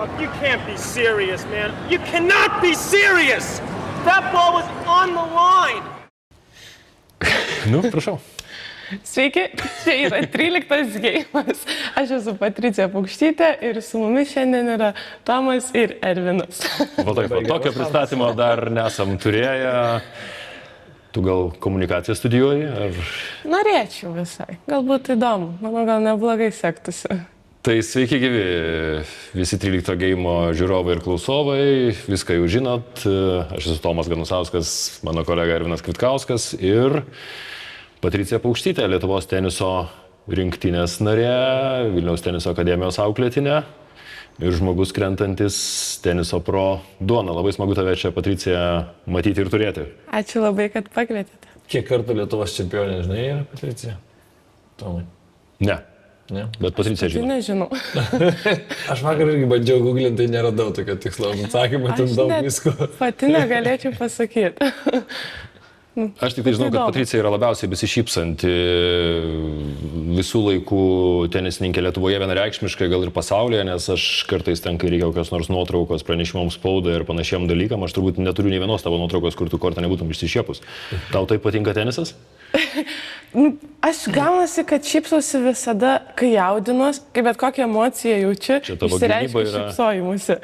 You can't be serious, man. You cannot be serious! That ball was on the line! Nu, prašau. Sveiki, čia yra 13 geimas. Aš esu Patricija Paukštytė ir su mumis šiandien yra Tomas ir Ervinas. Tokio pristatymo dar nesam turėję. Tu gal komunikaciją studijuoji? Ar... Norėčiau visai. Galbūt įdomu. Manau, gal neblogai sektųsi. Tai sveiki gyvi visi 13 geimo žiūrovai ir klausovai. Viską jau žinot. Aš esu Tomas Ganusauskas, mano kolega Ervinas Kvitkauskas ir Patricija Paukštytė, Lietuvos teniso rinktinės narė, Vilniaus teniso akademijos auklėtinė ir žmogus krentantis teniso pro duoną. Labai smagu tave čia, Patricija, matyti ir turėti. Ačiū labai, kad pakvietėte. Kiek kartų Lietuvos čempionė, žinai, yra Patricija? Tomai. Ne. Ne? Bet Patricija žino. Nežinau. Aš vakar irgi bandžiau googlinti, tai neradau tokio tikslo atsakymą, ten daug visko. Pati negalėčiau pasakyti. Aš tik tai žinau, kad Patricija yra labiausiai besišypsanti visų laikų tenisininkė Lietuvoje vienareikšmiškai, gal ir pasaulyje, nes aš kartais ten, kai reikia kokios nors nuotraukos pranešimams spaudai ir panašiem dalykam, aš turbūt neturiu nei vienos tavo nuotraukos, kur tu kortą nebūtum išsišiepus. Tau taip patinka tenisas? Aš gaunasi, kad šypsausi visada, kai jaudinuos, kai bet kokią emociją jaučiu, išsireiškiu šypsojimusi.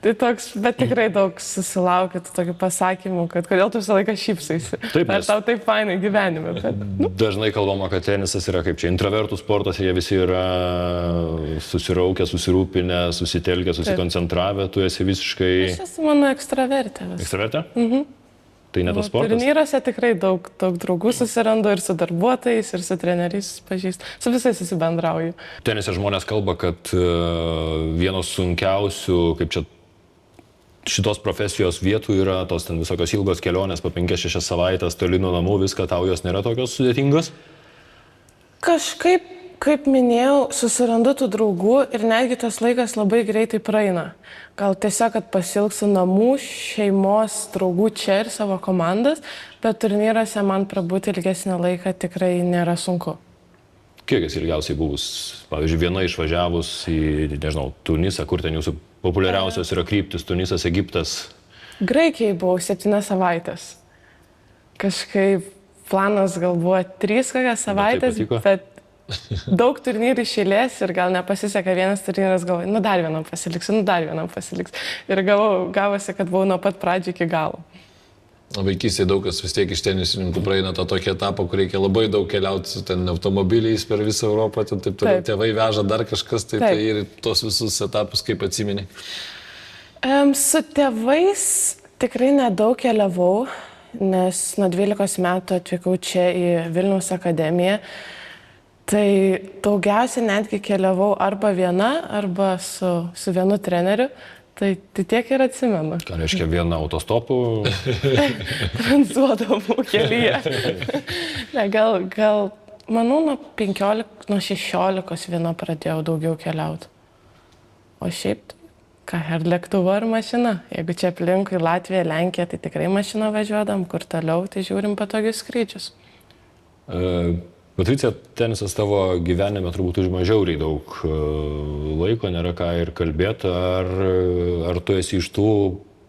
Tai toks, bet tikrai daug susilaukia tokių pasakymų, kad kodėl tu visą laiką šypsaisi. Taip, ar tau taip fainai gyvenime. Bet, Dažnai kalbama, kad tenisas yra kaip čia intravertų sportas, jie visi yra susiraukę, susirūpinę, susitelkę, susikoncentravę, tu esi visiškai... Aš esu mano ekstravertė. Ekstravertė? Mhm. Tai ne tas sportas? Turnyruose tikrai daug draugų susirandu ir su darbuotojais, ir su treneriais pažįstu. Su visais susibendrauju. Tenise žmonės kalba, kad vienos sunkiausių, kaip čia šitos profesijos vietų yra tos ten visokios ilgos kelionės po 5-6 savaitės toli nuo namų, viską tau jos nėra tokios sudėtingos? Kažkaip, kaip minėjau, susirandu tų draugų ir netgi tas laikas labai greitai praeina. Gal tiesiog, kad pasilgsiu namų, šeimos, draugų čia ir savo komandas, bet turnyruose man prabūti ilgesnį laiką tikrai nėra sunku. Kiek esi ilgiausiai buvus? Pavyzdžiui, viena išvažiavus į, nežinau, Tunisą, kur ten jūsų populiariausios yra kryptis, Tunisas, Egiptas? Graikijai buvau 7 savaitės. Kažkaip planas gal buvo 3 kokias savaitės, bet daug turnyrų išėlės ir gal nepasiseka vienas turnyras, galvoju, dar vienam pasiliks. Ir gavosi, kad buvau nuo pat pradžių iki galo. Vaikystėje daug kas vis tiek iš tenisininkų praeina tą tokį etapą, kur reikia labai daug keliauti ten automobiliais per visą Europą, ten taip toliau, tėvai veža dar kažkas, tai ir tos visus etapus kaip atsimeni? Su tėvais tikrai nedaug keliavau, nes nuo 12 metų atvykau čia į Vilniaus akademiją. Tai daugiausiai netgi keliavau arba viena, arba su vienu treneriu. Tai tiek ir atsimenu. Ką reiškia viena autostopų? Tranzuodavau kelyje. Ne, gal, manau, nuo 16 viena pradėjau daugiau keliauti. O šiaip, ar lėktuvo ar mašina? Jeigu čia aplinkui Latviją, Lenkiją, tai tikrai mašina važiuodam, kur toliau, tai žiūrim patogius skrydžius. Patricija, tenisas tavo gyvenime turbūt užima žiauriai daug laiko, nėra ką ir kalbėti. Ar tu esi iš tų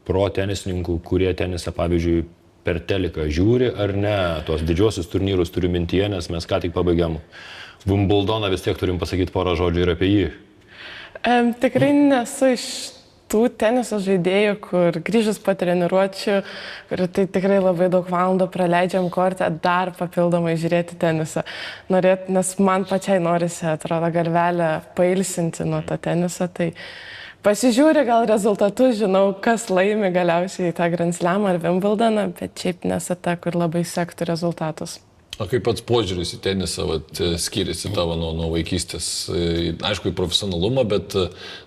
pro tenisininkų, kurie tenisą, pavyzdžiui, per teliką žiūri, ar ne? Tuos didžiosius turnyrus turiu mintyje, nes mes ką tik pabaigėm Wimbledoną, vis tiek turim pasakyti porą žodžių ir apie jį. Tikrai nesu iš tų teniso žaidėjų, kur grįžus po treniruočių, kur tai tikrai labai daug valandų praleidžiam korte, dar papildomai žiūrėti tenisą. Nes man pačiai norisi, atrodo, galvelę pailsinti nuo to teniso, tai pasižiūri gal rezultatus, žinau, kas laimi galiausiai tą Grand Slamą ar Wimbledoną, bet šiaip nesu ta, kur labai sektų rezultatus. O kaip pats požiūris į tenisą skiriasi tavo nuo vaikystės? Aišku, į profesionalumą, bet,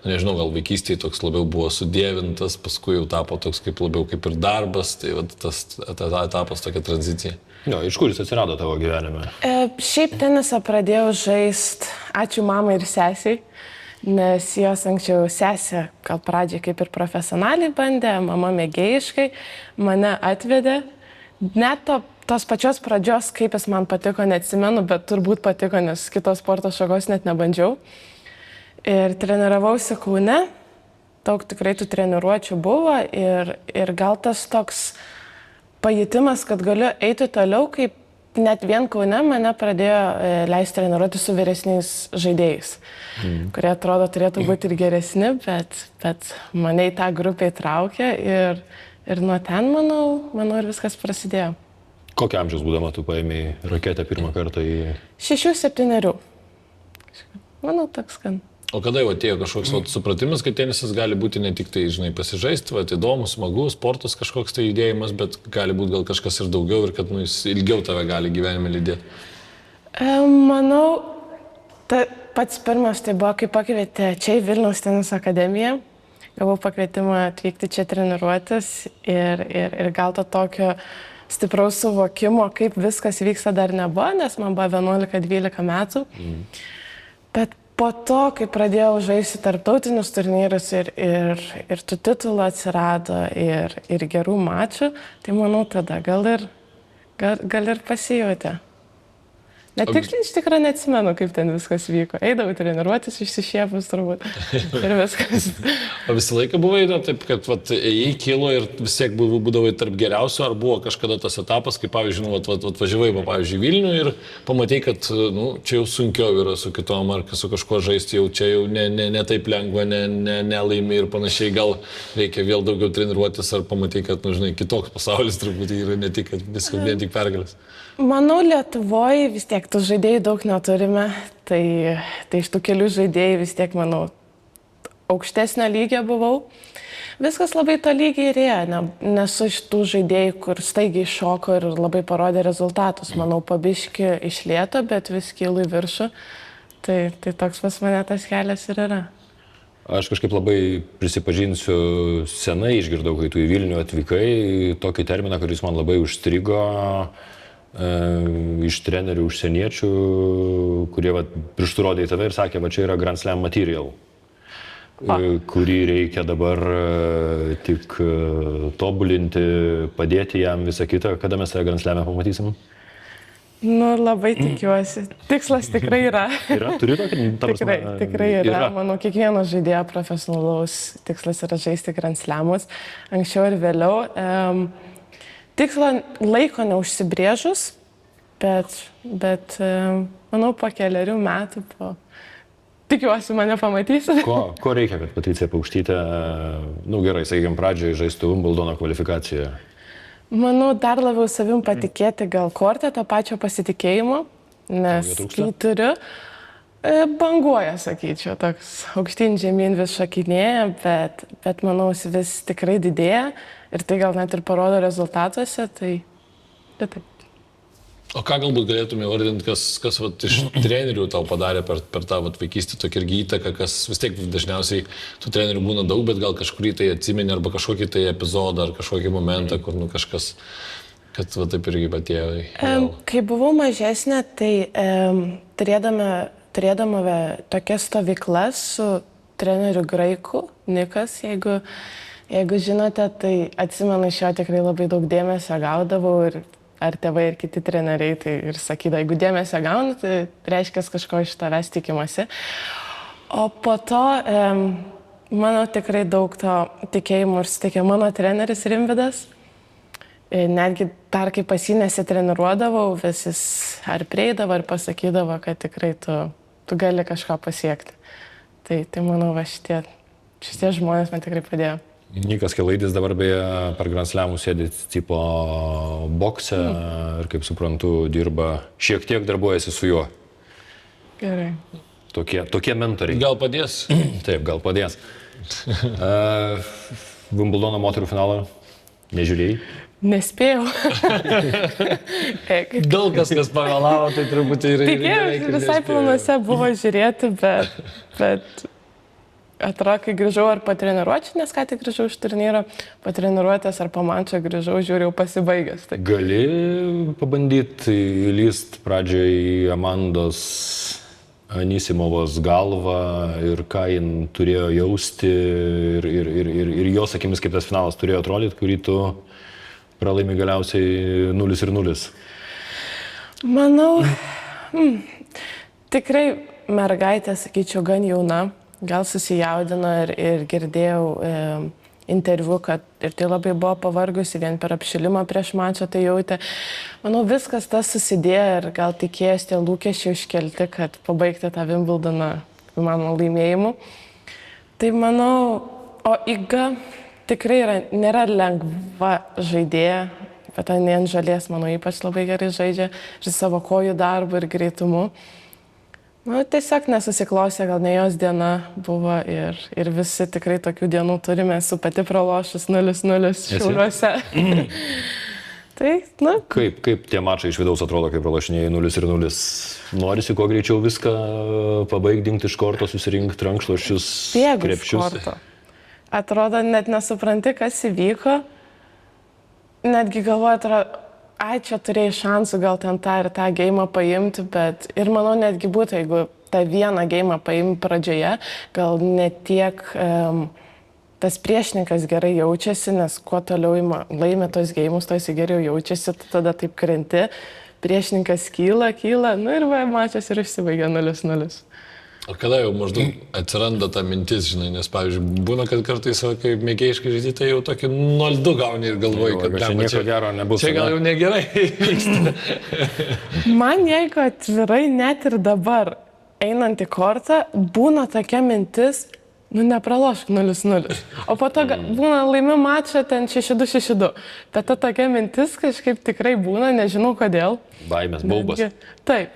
nežinau, gal vaikystėje toks labiau buvo sudievintas, paskui jau tapo toks labiau kaip ir darbas, tai tas etapas tokia tranzicija. Jo, iš kur jis atsirado tavo gyvenime? Šiaip tenisą pradėjau žaisti, ačiū mamai ir sesiai, nes jos anksčiau sesė, gal pradžiai kaip ir profesionaliai bandė, mama mėgėjiškai, mane atvedė, net tos pačios pradžios, kaip jis man patiko, neatsimenu, bet turbūt patiko, nes kitos sporto šakos net nebandžiau. Ir treniravausi Kaune, daug tikrai tų treniruočių buvo ir gal tas toks pajutimas, kad galiu eiti toliau, kaip net vien Kaune mane pradėjo leisti treniruoti su vyresniais žaidėjais, kurie atrodo turėtų būti ir geresni, bet mane į tą grupę įtraukė ir nuo ten, manau, ir viskas prasidėjo. Kokio amžiaus būdama tu paėmei raketę pirmą kartą į... 6-7. Manau, toks gan. O kada jau atėjo kažkoks supratimas, kad tenisas gali būti ne tik tai, žinai, pasižaisti, įdomus, smagus, sportas kažkoks tai judėjimas, bet gali būti gal kažkas ir daugiau ir kad jis ilgiau tave gali gyvenime lydėti? Manau, pats pirmas tai buvo, kai pakvietė čia į Vilniaus teniso akademiją. Gavau pakvietimą atvykti čia treniruotis ir gal to tokio stipraus suvokimo, kaip viskas vyksta dar nebuvo, nes man buvo 11-12 metų. Bet po to, kai pradėjau žaisti tarptautinius turnyrus ir tų titulų atsirado ir gerų mačų, tai manau tada gal ir pasijautė. Net tiksliai iš tikrųjų neatsimenu, kaip ten viskas vyko. Eidavau treniruotis, išsišiepus turbūt ir viskas. O visą laiką buvai, taip, kad ėjai kilo ir vis tiek būdavai tarp geriausių, ar buvo kažkada tas etapas, kai, pavyzdžiui, važiavai, pavyzdžiui, Vilnių ir pamatai, kad čia jau sunkiau yra su kitom, ar su kažkuo žaisti, jau čia jau ne taip lengva, nelaimi ir panašiai, gal reikia vėl daugiau treniruotis, ar pamatai, kad, žinai, kitoks pasaulis truputį yra, ne tik pergalės. Manau, Lietuvoje vis tiek tų žaidėjų daug neturime, tai iš tų kelių žaidėjų vis tiek, manau, aukštesnio lygio buvau. Viskas labai tolygiai ir ėjo, nesu iš tų žaidėjų, kur staigiai šoko ir labai parodė rezultatus. Manau, pabiški iš lėto, bet vis kylu į viršų. Tai toks pas mane tas kelias ir yra. Aš kažkaip labai prisipažinsiu, senai išgirdau, kai tu į Vilnių atvykai, tokį terminą, kuris man labai užstrigo iš trenerių užsieniečių, kurie pirštų rodė į tave ir sakė, va čia yra Grand Slam material, kurį reikia dabar tik tobulinti, padėti jam visą kitą. Kada mes tą Grand Slam'ą pamatysim? Labai tikiuosi. Tikslas tikrai yra. Turi tokį? Tikrai yra. Manau, kiekvieno žaidėjo profesionalaus tikslas yra žaisti Grand Slam'us, anksčiau ir vėliau. Tikslo laiko neužsibrėžus, bet manau, po keliarių metų, tikiuosi mane pamatysi. Ko reikia, kad Patricija Paukštytė, gerai, sakykime, pradžioje žaistų Wimbledono kvalifikacijoje? Manau, dar labiau savim patikėti gal kortę, to pačio pasitikėjimo, nes kai turiu, banguoja, sakyčiau, toks aukštyn žemyn vis šakinėja, bet manau, jis vis tikrai didėja ir tai gal net ir parodo rezultatuose, tai taip. O ką galbūt galėtume įvardinti, kas iš trenerių tau padarė per tą vaikystę tokį irgi įtaką, kas vis tiek dažniausiai tų trenerių būna daug, bet gal kažkurį tai atsimeni arba kažkokį tai epizodą ar kažkokį momentą, kur kažkas, kad taip irgi patėjo. Kai buvau mažesnė, tai turėdama tokias stovyklas su treneriu graiku, Nikas, jeigu žinote, tai atsimenu, iš jo tikrai labai daug dėmesio gaudavau ir ar tėvai ir kiti treneriai, tai ir sakydavo, jeigu dėmesio gaunu, tai reiškia, kažko iš tavęs tikimasi. O po to, manau, tikrai daug to tikėjimo ir suteikė mano treneris Rimvydas. Netgi dar kai pas jį nesitreniruodavau, visis ar prieidavo, ar pasakydavo, kad tikrai tu gali kažką pasiekti. Tai manau, va šitie žmonės man tikrai padėjo. Nikas Kelaidis dabar beje per Grand Slam'us sėdi tipo bokse ir, kaip suprantu, šiek tiek darbuojasi su juo. Gerai. Tokie mentoriai. Gal padės? Taip, gal padės. Wimbledono moterų finalą nežiūrėjai? Nespėjau. Daug kas pavėlavo, tai truputį yra. Tikėjau, visai planuose buvo žiūrėti, bet atrodo, kai grįžau ar po treniruočių, nes ką tik grįžau iš turnyro, po treniruotės ar po mančio grįžau, žiūrėjau pasibaigęs. Tai. Gali pabandyti įlyst pradžioj į Amandos Anisimovos galvą ir ką jin turėjo jausti ir jos akimis, kaip tas finalas turėjo atrodyti, kurį tu pralaimi galiausiai 0-0. Manau, tikrai mergaitė, sakyčiau, gan jauna. gal susijaudino ir girdėjau interviu, kad ir tai labai buvo pavargusi, vien per apšilimą prieš mačą tai jautė. Manau, viskas tas susidėjo ir gal tikėjęs tie lūkesčiai iškelti, kad pabaigti tą Wimbledoną mano laimėjimu. Tai manau, o Iga tikrai nėra lengva žaidėja, bet jinai ant žalies, manau, ypač labai gerai žaidžia ir savo kojų darbu ir greitumu. Nu, tiesiog nesusiklausė, gal ne jos diena buvo ir visi tikrai tokių dienų turime, su pati pralošus 0-0 Šiauliuose. Tai, na. Kaip tie mačai iš vidaus atrodo, kaip pralašinėjai 0-0? Norisi kuo greičiau viską pabaigti, dingti iš korto, susirinkti rankšluosčius, krepšius. Atrodo, net nesupranti, kas įvyko. Netgi galvoju, čia turėjai šansų gal ten tą ir tą geimą paimti, bet ir manau netgi būtų, jeigu tą vieną geimą paimti pradžioje, gal netiek tas priešininkas gerai jaučiasi, nes kuo toliau laimi tos geimus, to jis geriau jaučiasi, tada taip krenti, priešininkas kyla, nu ir mačas ir išsibaigia 0-0. O kada jau maždaug atsiranda ta mintis, žinai, nes, pavyzdžiui, būna, kad kartais, kaip mėgėjiškai žaidži, tai jau tokį 0-2 gauni ir galvoji, kad čia nieko gero nebus. Čia gal jau negerai vyksta. Man jeigu atvirai net ir dabar, einant į kortą, būna tokia mintis, nepralošk 0-0. O po to būna laimi mačą ten 6-2. Bet ta tokia mintis kažkaip tikrai būna, nežinau kodėl. Baimės, baubas. Taip,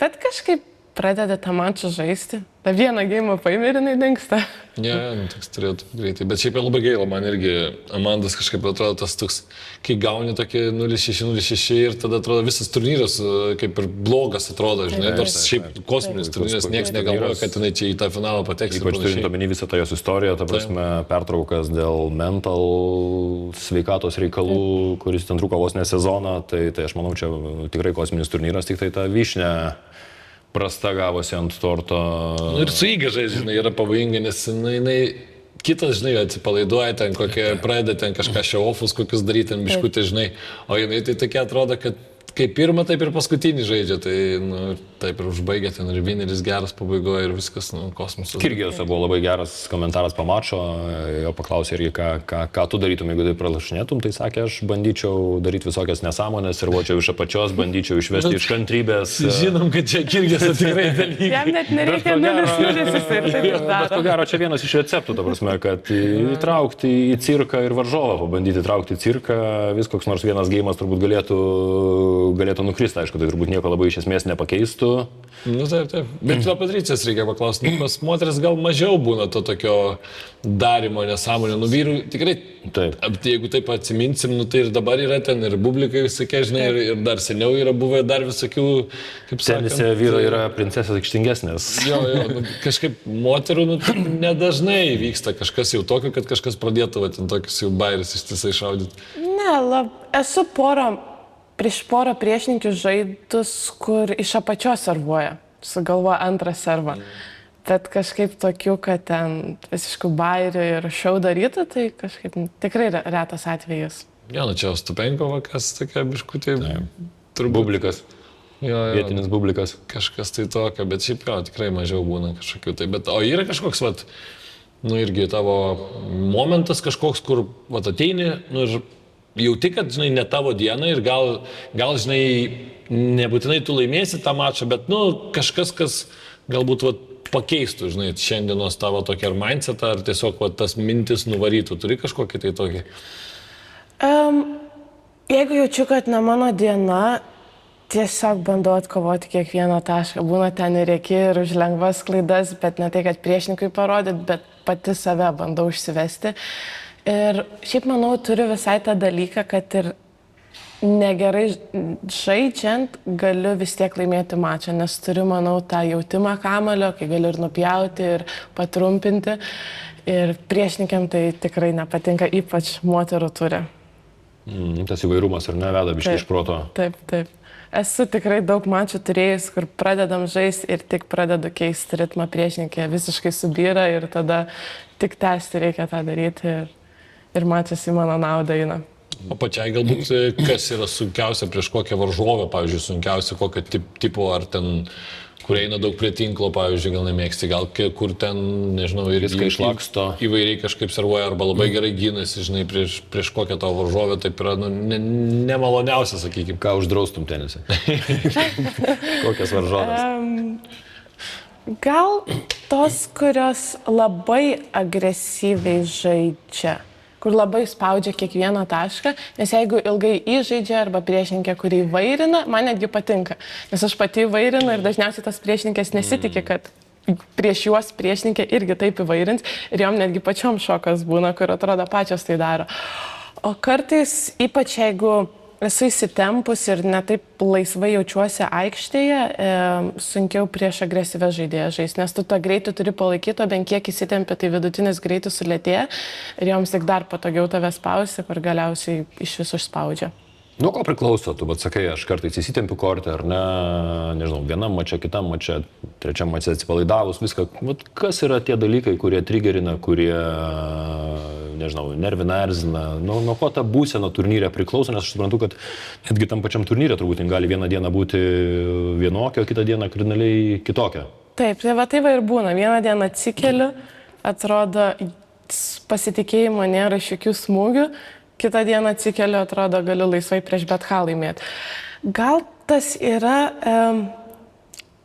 bet kažkaip pradeda tą mačą žaisti. Ta vieną geimą paėmė ir jinai dingsta. Toks turėtų greitai. Bet šiaip labai gaila, man irgi Amandas kažkaip atrodo tas toks, kai gauni tokį 0-6 ir tada atrodo visas turnyras kaip ir blogas atrodo, žinai, nors šiaip kosminis turnyras, niekas negalvoja, kad jinai čia į tą finalą pateks. Ypač turint omeny visą tą jos istoriją, ta prasme, pertraukas dėl mental sveikatos reikalų, kuris ten truko vos ne sezoną, tai aš manau, čia tikrai kosminis turnyras, tik tai ta vyšnė prasta gavosi ant torto. Ir su Iga žinai, yra pavojinga, nes jinai kitas, žinai, atsipalaiduoja ten kokie, pradeda ten kažką show-offus kokius daryti, ten biškutį, žinai, o jinai tai tokia atrodo, kad kaip pirmą, taip ir paskutinį žaidžia, tai taip ir užbaigia ten ir Vineris geras pabaigoje ir viskas, kosmosas. Kirgijose buvo labai geras komentaras po mačo, jo paklausė irgi, ką tu darytum, jeigu tai pralašinėtum, tai sakė, aš bandyčiau daryti visokias nesąmonės ir vočiau iš apačios, bandyčiau išvesti iš kantrybės. Žinom, kad čia Kirgijose tikrai dalykai. Jam net nereikia 0-0 ir taip daro. Bet ko gero, čia vienas iš receptų, ta prasme, kad įtraukti į cirką ir varžovą, pabandyti įtraukti į cirką, vis koks nors vienas geimas turbūt galėtų nukristi, aišku, tai turbūt nieko labai iš esmės nepakeistų. Taip. Bet to Patricijos reikia paklausti, pas moteris gal mažiau būna to tokio darimo nesąmonė. Vyrų tikrai, jeigu taip atsiminsim, tai ir dabar yra ten ir publikai visokie, žinai, ir dar seniau yra buvę dar visokių, kaip sakant. Tenise vyrai yra princesės aikštingesnės. Kažkaip moterų nedažnai vyksta kažkas jau tokio, kad kažkas pradėtų tokius jau bairius ištisai šaudyti. Ne, esu prieš porą priešininkių žaidus, kur iš apačios servuoja, sugalvoja antrą servą. Bet kažkaip tokių, kad ten visiškų bairių ir šau darytų, tai kažkaip tikrai retas atvejis. Čia Ostapenkova, kas tokia biškutė. Bublikas. Vietinis bublikas. Kažkas tai tokio, bet šiaip tikrai mažiau būna kažkokių tai. O yra kažkoks, irgi tavo momentas kažkoks, kur ateini, ir jauti, kad, žinai, ne tavo diena ir gal, žinai, nebūtinai tu laimėsi tą mačą, bet, kažkas, kas galbūt pakeistų, žinai, šiandienos tavo tokį ar mindsetą, ar tiesiog tas mintis nuvarytų. Turi kažkokį tai tokį? Jeigu jaučiu, kad ne mano diena, tiesiog bandau atkovoti kiekvieną tašką. Būna ten ir reikia ir už lengvas klaidas, bet ne tai, kad priešininkui parodyt, bet pati save bandau užsivesti. Ir šiaip, manau, turiu visai tą dalyką, kad ir negerai žaidžiant galiu vis tiek laimėti mačą, nes turiu, manau, tą jautimą kamalio, kai galiu ir nupjauti, ir patrumpinti. Ir priešininkėm tai tikrai nepatinka, ypač moterų turi. Tas įvairumas ar ne veda biškai iš proto? Taip. Esu tikrai daug mačų turėjus, kur pradedam žaisti ir tik pradedu keisti ritmą priešininkė, visiškai subyra ir tada tik tęsti reikia tą daryti. Ir mačas į mano naudą eina. O pačiai galbūt, kas yra sunkiausia prieš kokią varžovę, pavyzdžiui, sunkiausia kokio tipo, ar ten kur eina daug prie tinklo, pavyzdžiui, gal nemėgsti, gal kur ten, nežinau, ir Viską išlaksto. Įvairiai kažkaip servuoja, arba labai gerai gynasi, žinai, prieš kokią tavo varžovę, taip yra, nu, nemaloniausia, sakykime. Ką uždraustum tenise? Kokias varžovės? Gal tos, kurios labai agresyviai žaidžia, kur labai spaudžia kiekvieną tašką, nes jeigu ilgai įžaidžia arba priešininkė, kurį vairina, man netgi patinka, nes aš pati vairinu ir dažniausiai tas priešininkės nesitikė, kad prieš juos priešininkė irgi taip įvairins ir jom netgi pačiom šokas būna, kur atrodo pačios tai daro. O kartais, ypač jeigu esu įsitempus ir netaip laisvai jaučiuosi aikštėje, sunkiau prieš agresyvę žaidėją žaisti, nes tu tą greitį turi palaikyti, o bent kiek įsitempi, tai vidutinis greitis sulėtėja ir joms tik dar patogiau tave spausti, kur galiausiai iš visų išspaudžia. Nuo ko priklauso, tu bet sakai, aš kartais įsitempiu kortę, ar ne, nežinau, vienam mače, kitam mače, trečiam mače atsipalaidavus, viską. Vat kas yra tie dalykai, kurie trigerina, kurie, nežinau, nervina, erzina, nuo ko ta būsena turnyre priklauso, nes aš suprantu, kad netgi tam pačiam turnyre turbūt gali vieną dieną būti vienokia, o kitą dieną kardinaliai kitokia. Taip, tai va ir būna. Vieną dieną atsikeliu, atrodo, pasitikėjimo nėra iš jokių smūgių. Kitą dieną atsikeliu, atrodo, galiu laisvai prieš bet ką laimėti. Gal tas yra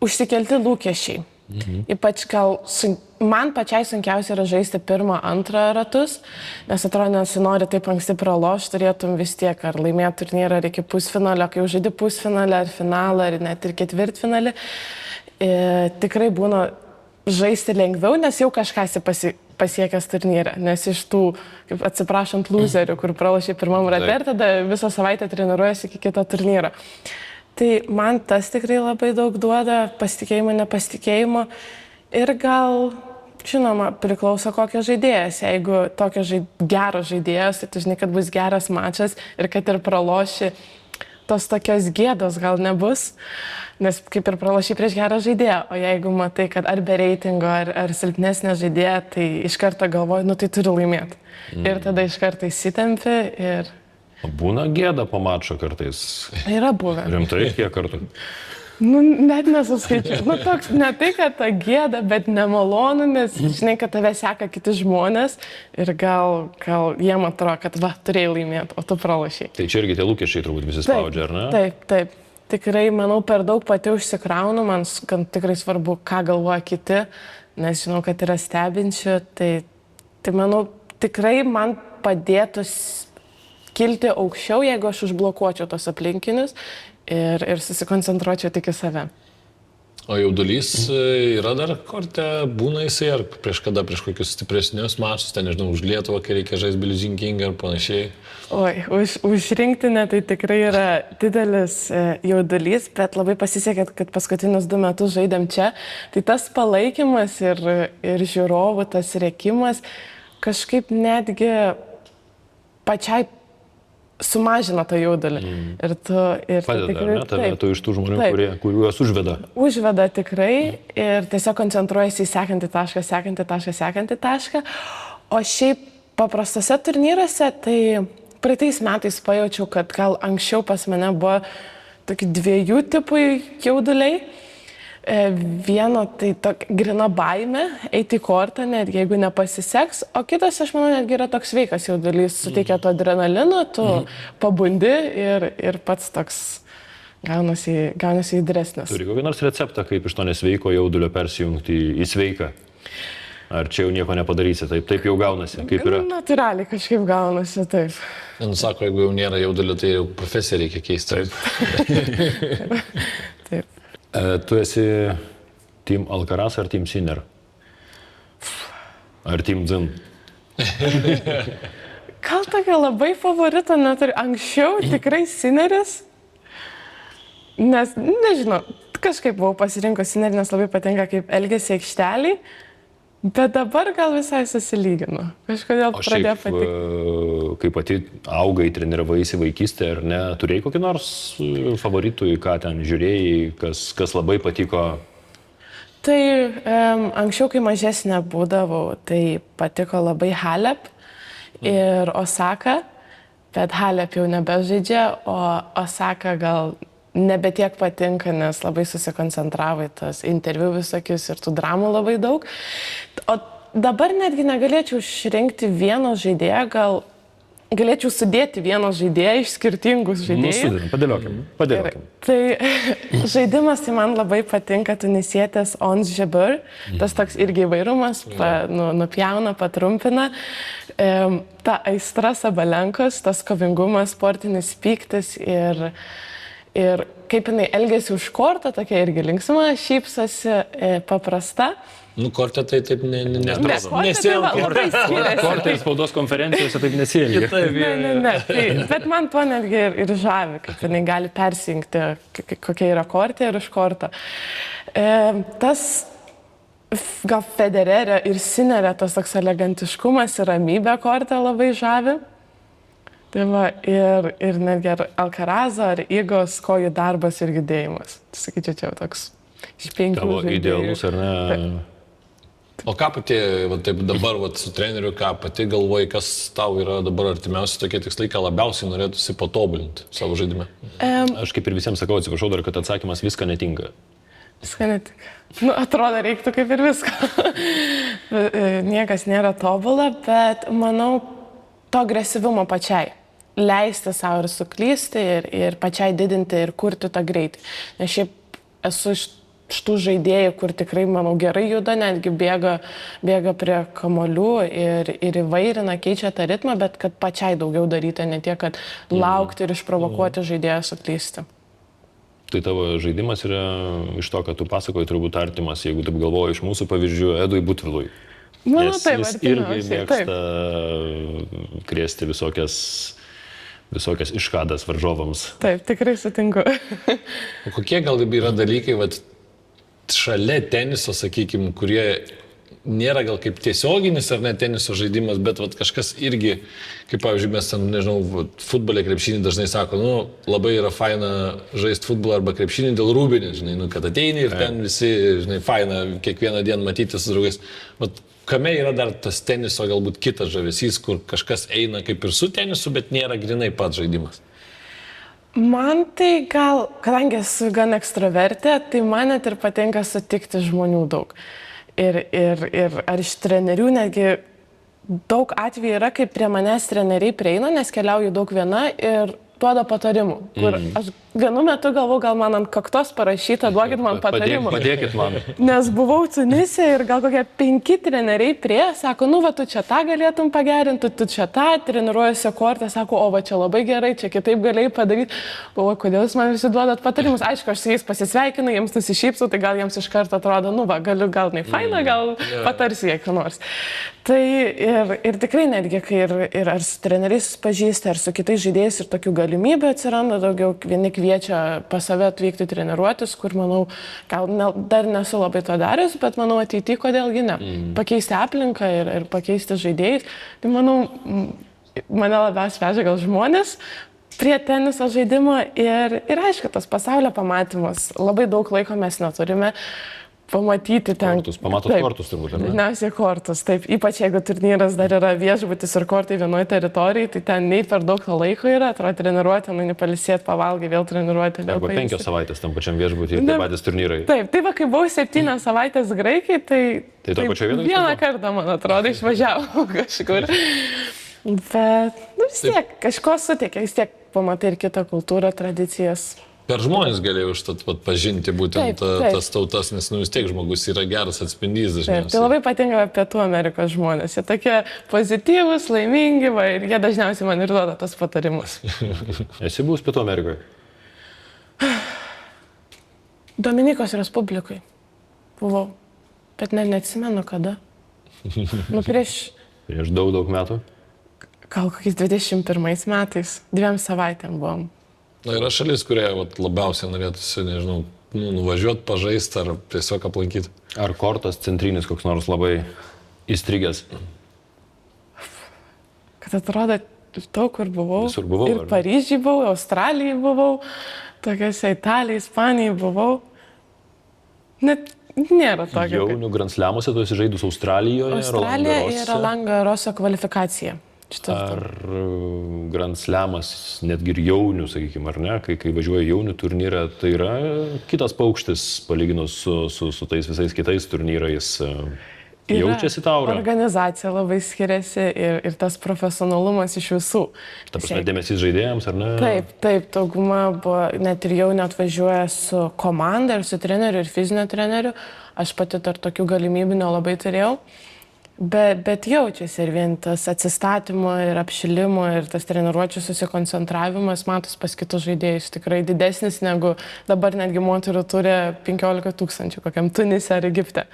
užsikelti lūkesčiai. Ypač gal man pačiai sunkiausia yra žaisti pirmą, antrą ratus, nes atrodo, nesinori taip anksti pralošti, turėtum vis tiek ar laimėti turnyrą ar iki pusfinalio, kai jau žaidi pusfinalį ar finalą ar net ir ketvirtfinalį. Tikrai būna žaisti lengviau, nes jau kažką esi pasiekęs turnyrą, nes iš tų, kaip atsiprašant, loserių, kur pralošė pirmam rate ir tada visą savaitę treniruojasi iki kito turnyro. Tai man tas tikrai labai daug duoda pasitikėjimo, nepasitikėjimo ir gal, žinoma, priklauso kokio žaidėjas. Jeigu tokio geras žaidėjas, tai tu žinai, kad bus geras mačas ir kad ir praloši, tos tokios gėdos gal nebus, nes kaip ir pralošy prieš gerą žaidėją, o jeigu matai, kad ar be reitingo, ar silpnesnė žaidėja, tai iš karto galvoji, nu tai turi laimėti. Ir tada iš karto įsitempi ir... Būna gėda po mačo kartais. Yra buvę. Rimtai, kiek kartų? Nu, net nesuskaičiu. Nu, toks, ne tai, kad ta gėda, bet nemalonu, nes žinai, kad tave seka kiti žmonės ir gal jiem atrodo, kad va, turėjai laimėti, o tu pralošiai. Tai čia irgi tie lūkesčiai turbūt visi spaudžia, ar ne? Taip. Tikrai, manau, per daug pati užsikraunu, man tikrai svarbu, ką galvoja kiti, nes žinau, kad yra stebinčių, tai manau, tikrai man padėtų kilti aukščiau, jeigu aš užblokuočiau tos aplinkinius ir susikoncentruočiau tik į save. O jaudulys yra dar korte, būna jisai, ar prieš kokius stipresnius mačus, ten nežinau, už Lietuvą, kai reikia žaisti Billie Jean King ar panašiai? Oi, už rinktinę tai tikrai yra didelis jaudulys, bet labai pasisekė, kad paskutinius 2 metus žaidėm čia. Tai tas palaikymas ir žiūrovų, tas rėkimas kažkaip netgi pačiai sumažina tą jaudulį. Padeda, tikrai, ne? Tave tu iš tų žmonių, kuriuos užveda. Užveda tikrai ir tiesiog koncentruojasi į sekantį tašką. O šiaip paprastose turnyruose, tai praeitais metais pajaučiau, kad gal anksčiau pas mane buvo tokie 2 tipų jauduliai. Vieno tai tokia grina baimė, eiti į kortą, netgi jeigu nepasiseks, o kitas, aš manau, netgi yra toks sveikas jaudulys, suteikia to adrenalino, tu pabundi ir pats toks gaunasi įdresnis. Turi kokį nors receptą, kaip iš to nesveiko jaudulio persijungti į sveiką? Ar čia jau nieko nepadarysi, taip jau gaunasi, kaip yra? Natūraliai kažkaip gaunasi, taip. Sako, jeigu jau nėra jaudulio, tai jau profesiją reikia keisti. Taip. Tu esi Team Alcaraz ar Team Sinner? Ar Team Zin? Gal tokio labai favorito neturiu. Anksčiau tikrai Sinneris, nes, nežinau, kažkaip buvau pasirinkus Sinnerį, nes labai patinka, kaip elgiasi aikštelį, bet dabar gal visai susilyginu. Kažkodėl pradėjo patikti. Kai pati augai, treniravaisi vaikystėje, ar ne, turėjai kokį nors favoritų, į ką ten žiūrėjai, kas labai patiko? Tai anksčiau, kai mažesnė būdavau, tai patiko labai Halep ir Osaka, bet Halep jau nebežaidžia, o Osaka gal nebetiek patinka, nes labai susikoncentravai tas interviu visokius ir tų dramų labai daug. O dabar netgi negalėčiau išrinkti vieno žaidėjo, gal galėčiau sudėti vieną žaidėją iš skirtingų žaidėjų. Padėliokim. Tai žaidimas tai man labai patinka tunisietės Ons Jabeur. Tas toks irgi įvairumas, nupjauna, patrumpina. Ta aistra Sabalenkos, tas kovingumas, sportinis pyktis ir kaip jinai elgėsi už kortą, tokia irgi linksma, šypsosi, paprasta. Kortė tai taip Kortė ir spaudos konferencijose taip nesielgia. Ne. Bet man tuo netgi ir žavi, kaip jinai gali persijungti, kokia yra kortė ir už kortą. Tas gal Federerio ir Sinerio tas toks elegantiškumas ir ramybė kortė labai žavi. Tai va, ir netgi Alcarazo ar Igos kojų darbas ir judėjimas. Sakyčiau, čia toks iš 5 Tavo žaidėjų. idealus, ar ne? Taip. O ką pati, taip dabar su treneriu, ką pati galvoji, kas tau yra dabar artimiausi tokie tikslai, ką labiausiai norėtųsi patobulinti savo žaidime? Aš kaip ir visiems sakau, atsiprašau dar, kad atsakymas viską netinka. Viską netinka. Atrodo, reiktų kaip ir viską. Niekas nėra tobula, bet manau, to agresyvumo pačiai. Leisti savo ir suklysti ir pačiai didinti ir kurti tą greitį. Nes šiaip esu iš tų žaidėjų, kur tikrai, manau, gerai juda, netgi bėga prie kamolių ir įvairina, keičia tą ritmą, bet kad pačiai daugiau daryti, ne tiek, kad laukti ir išprovokuoti žaidėją suklysti. Tai tavo žaidimas yra iš to, kad tu pasakoji, turbūt artimas, jeigu taip galvoji, iš mūsų pavyzdžių, Edui Butvilui. Manau, taip, jis irgi mėgsta krėsti visokias iškadas varžovams. Taip, tikrai sutinku. O kokie gal yra dalykai, šalia teniso, sakykime, kurie nėra gal kaip tiesioginis ar ne teniso žaidimas, bet kažkas irgi, kaip pavyzdžiui, mes ten, nežinau, futbolė, krepšinį dažnai sako, labai yra faina žaisti futbolą arba krepšinį dėl rūbinės, žinai, kad ateini ir ten visi, žinai, faina kiekvieną dieną matyti su draugais. Kame yra dar tas teniso galbūt kitas žavesys, kur kažkas eina kaip ir su tenisu, bet nėra grinai pats žaidimas? Man tai gal, kadangi esu gan ekstravertė, tai man net ir patinka sutikti žmonių daug. Ir ar iš trenerių netgi daug atvejų yra, kai prie manęs treneriai prieina, nes keliauju daug viena ir duoda patarimų. Kur aš vienu metu galvoju, gal man ant kaktos parašyta, duokit man patarimų. Padėkit man. Nes buvau Tunise ir gal kokie 5 treneriai prie, sako, tu čia tą galėtum pagerinti, tu čia tą, treniruojasi kortą, sako, o čia labai gerai, čia kitaip galėjai padaryti. Galvoju, kodėl jūs man visi duodat patarimus? Aišku, aš su jais pasisveikinu, jiems nusišypsau, tai gal jiems iš karto atrodo, galiu gal ne faina, gal patarsi jie ką nors. Tai ir tikrai netgi, kai ir ar su treneriais pažįsti, ar su kitais žaidėjais ir tokių galimybių atsiranda daugiau, vieni kviečia pas save atvykti treniruotis, kur, manau, gal dar nesu labai to darius, bet manau ateityje, kodėlgi ne. Pakeisti aplinką ir pakeisti žaidėjais. Tai manau, mane labiausiai veža gal žmonės prie teniso žaidimo ir aišku, tas pasaulio pamatymas. Labai daug laiko mes neturime pamatyti ten. Pamatot kortus turbūt, ar ne? Dažniausiai kortus, taip. Ypač jeigu turnyras dar yra viešbutis ir kortai vienoje teritorijoje, tai ten nei per daug to laiko yra, atrodo treniruoti, palisėti, pavalgai, vėl treniruoti. Arba 5 savaitės tam pačiam viešbutį ir tie patys turnyrai. Taip, tai kai buvau 7 savaitės Graikijai, tai to pačioje vietoje? Vieną kartą, man atrodo, išvažiavau kažkur. Bet vis tiek, kažko suteikia, vis tiek pamatai ir kitą kultūrą, tradicijas. Per žmonės galėjau užtat pažinti būtent tas tautas, nes vis tiek žmogus yra geras atspindys dažniausiai. Tai labai patinka Pietų Amerikos žmonės. Jie tokie pozityvūs, laimingi ir jie dažniausiai man ir duoda tas patarimus. Esi buvus Pietų Amerikoje? Dominikos Respublikai buvau, bet neatsimenu kada. Prieš daug metų? Gal kokiais 21 metais, 2 savaitėm buvom. Yra šalis, kurie labiausiai norėtųsi, nežinau, nuvažiuoti, pažaisti ar tiesiog aplankyti. Ar kortas centrinis koks nors labai įstrigęs? Kad atrodo, daug kur buvau. Visur buvau. Ir Paryžiai buvau, Australijai buvau, tokiuose Italijai, Ispanijai buvau. Net nėra tokio. Jaunių Grand Slamuose tu esi žaidus Australijoje? Australija ir Roland Garroso kvalifikacija. Ar Grand Slamas, netgi ir jaunių, sakykime, ar ne, kai važiuoja jaunių turnyrą, tai yra kitas paukštis, palyginus su tais visais kitais turnyrais. Jaučiasi taura? Organizacija labai skiriasi ir tas profesionalumas iš visų. Ta prasme, dėmesys žaidėjams, ar ne? Taip, dauguma buvo, net ir jau net važiuoja su komanda ir su treneriu ir fizinio treneriu. Aš pati dar tokių galimybių nelabai turėjau. Bet jaučiasi ir vien tas atsistatymo ir apšilimo ir tas treniruočių susikoncentravimas, matos pas kitus žaidėjus, tikrai didesnis negu dabar netgi moterų turi 15 000 kokiam Tunise ar Egipte.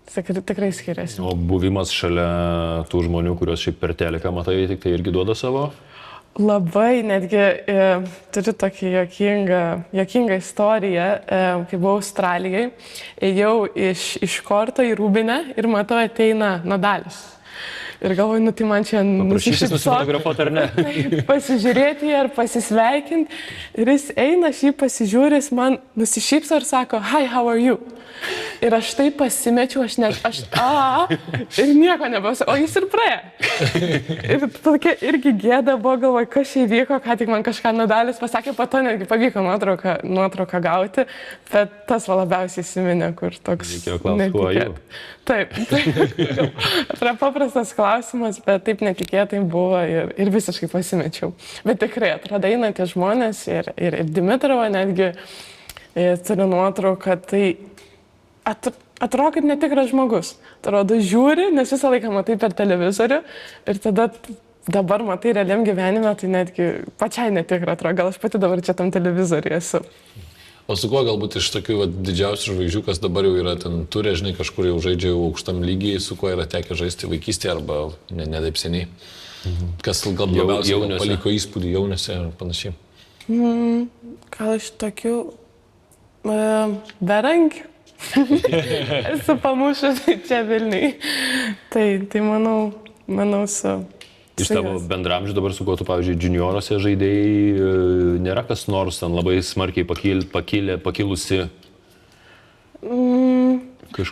Tikrai skiriasi. O buvimas šalia tų žmonių, kuriuos šiaip per teleką matai, tik tai irgi duoda savo? Labai, netgi turiu tokį juokingą istoriją, kai buvau Australijai, ėjau iš korto į Rūbinę ir matau ateina Nadalis. Ir galvoju, nu tai man čia nusifotografuoti ar ne? Pasižiūrėti ar pasisveikinti. Ir jis eina, aš jį pasižiūrė, jis man nusišypso ir sako, hi, how are you? Ir aš tai pasimečiau, ir nieko nebesakau, o jis ir praėjo. Ir tokia irgi gėda buvo, galvoju, kas čia įvyko, ką tik man kažką Nadalis pasakė, po to netgi pavyko nuotrauką gauti, bet tas labiausiai įsiminė, kur toks... Reikėjo klausti, kuo jau. Taip. Tai yra paprastas klausimas, bet taip netikėtai buvo ir visiškai pasimečiau. Bet tikrai atrodo eina tie žmonės ir Dimitrova netgi turi nuotrauką, tai atrodo kaip netikras žmogus. Atrodo žiūri, nes visą laiką matai per televizorių ir tada dabar matai realiam gyvenime, tai netgi pačiai netikra atrodo, gal aš pati dabar čia tam televizoriui esu. O su kuo galbūt iš tokių didžiausių žvaigždžių, kas dabar jau yra ten turė, žinai, kažkur jau žaidžia jau aukštam lygiai, su kuo yra tekę žaisti vaikystėje arba ne taip seniai? Kas galbūt labiausiai paliko įspūdį jaunėse ir panašiai? Gal iš tokių berankių. Esu pamušęs čia Vilniui. Tai manau su... Iš tavo bendramžių dabar su kuo tu, pavyzdžiui, juniorose žaidėjai, nėra kas nors ten labai smarkiai pakilusi?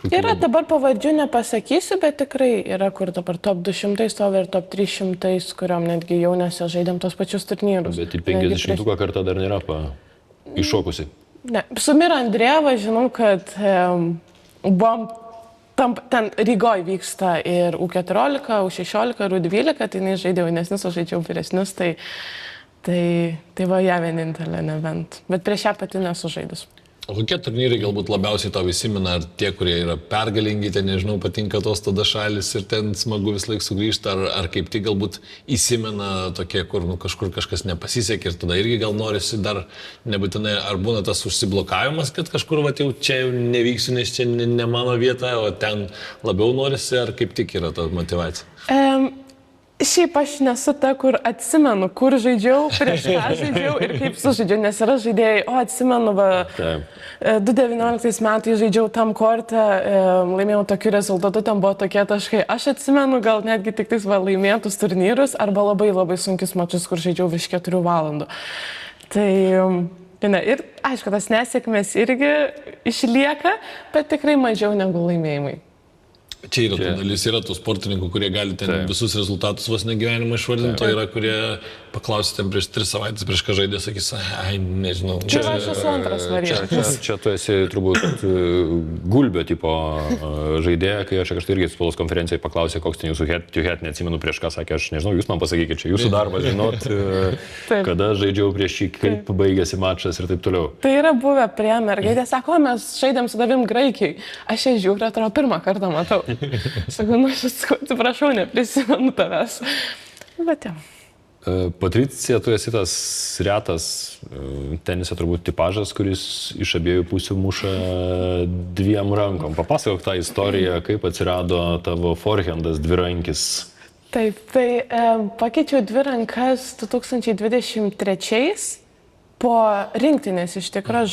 Yra dabar pavardžių nepasakysiu, bet tikrai yra, kur dabar top 200 stovi ir top 300, kuriuom netgi jaunėse žaidėm tos pačius turnyrus. Bet į 50-uką kartą dar nėra iššokusi? Ne, su Mira Andrejeva žinau, kad buvom ten Rygoj vyksta ir U14, U16, ir U12, tai jinai žaidė jaunesnius, o žaidžiau vyresnius, tai va ją vienintelė nebent. Bet prieš ją pati nesu žaidus. O kokie turnyrai galbūt labiausiai tau įsimena, ar tie, kurie yra pergalingi, ten nežinau, patinka tos tada šalis ir ten smagu vis laik sugrįžti, ar kaip tik galbūt įsimena tokie, kur kažkur kažkas nepasisekė ir tada irgi gal norisi dar nebūtinai, ar būna tas užsiblokavimas, kad kažkur va jau čia jau nevyksiu, nes čia ne mano vieta, o ten labiau norisi, ar kaip tik yra ta motyvacija? Šiaip aš nesu ta, kur atsimenu, kur žaidžiau, prieš ką žaidžiau ir kaip sužaidžiau, nes yra žaidėjai, atsimenu, 2019 metais žaidžiau tam kortą, laimėjau tokiu rezultatu, ten buvo tokie taškai. Aš atsimenu gal netgi tik tais laimėtus turnyrus arba labai labai sunkius mačus, kur žaidžiau virš 4 valandų. Tai... Ir aišku, tas nesėkmės irgi išlieka, bet tikrai mažiau negu laimėjimai. Čia yra dalis, yra tų sportininkų, kurie gali ten visus rezultatus vos negyvenimą išvardinti, o yra, kurie paklausė ten prieš 3 savaitės, prieš ką žaidė, sakys, nežinau. Čia aš esu antras variantas. Čia tu esi turbūt Gulbio tipo žaidėja, kai aš kažkaip irgi spaudos konferencijai paklausė, koks ten jūsų head, neatsimenu prieš ką sakė, aš nežinau, jūs man pasakykite, čia jūsų darbas, žinot, kada žaidžiau prieš jį, kaip baigėsi mačas ir taip toliau. Tai yra buvę prie mergaitės, sako, mes žaidėm su tavim Graikijai, aš ją žiūriu, atrodo, pirmą kartą matau. Sakau, aš atsiprašau, neprisimenu tavęs. Bet jau. Patricija, tu esi tas retas tenise turbūt tipažas, kuris iš abiejų pusių muša 2 rankom. Papasakok tą istoriją, kaip atsirado tavo forehandas dvirankis. Taip, tai pakeičiau 2 rankas 2023 po rinktinės iš tikrųjų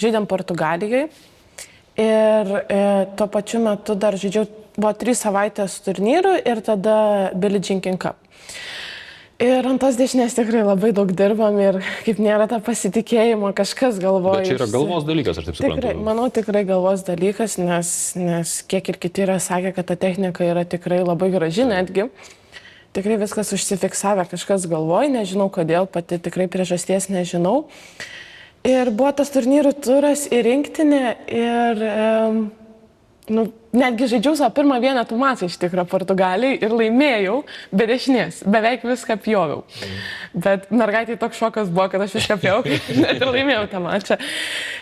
žaidėm Portugalijoje. Ir tuo pačiu metu dar žaidžiau, buvo 3 savaitės turnyrų ir tada Billie Jean King Cup. Ir ant tos dešinės tikrai labai daug dirbam ir kaip nėra tą pasitikėjimo, kažkas galvoja. Bet čia yra galvos dalykas, aš taip suprantu. Tikrai, manau, tikrai galvos dalykas, nes kiek ir kiti yra sakę, kad ta technika yra tikrai labai graži netgi. tikrai viskas užsifiksavę, kažkas galvoj, nežinau kodėl, pati tikrai priežasties nežinau. Ir buvo tas turnyrų turas į rinktinę ir netgi žaidžiau savo pirmą vienetų mačą iš tikrųjų Portugalijai ir laimėjau be dešinės, beveik viską pjoviau. Bet mergaitai toks šokas buvo, kad aš viską pjoviau, net ir laimėjau tą mačą.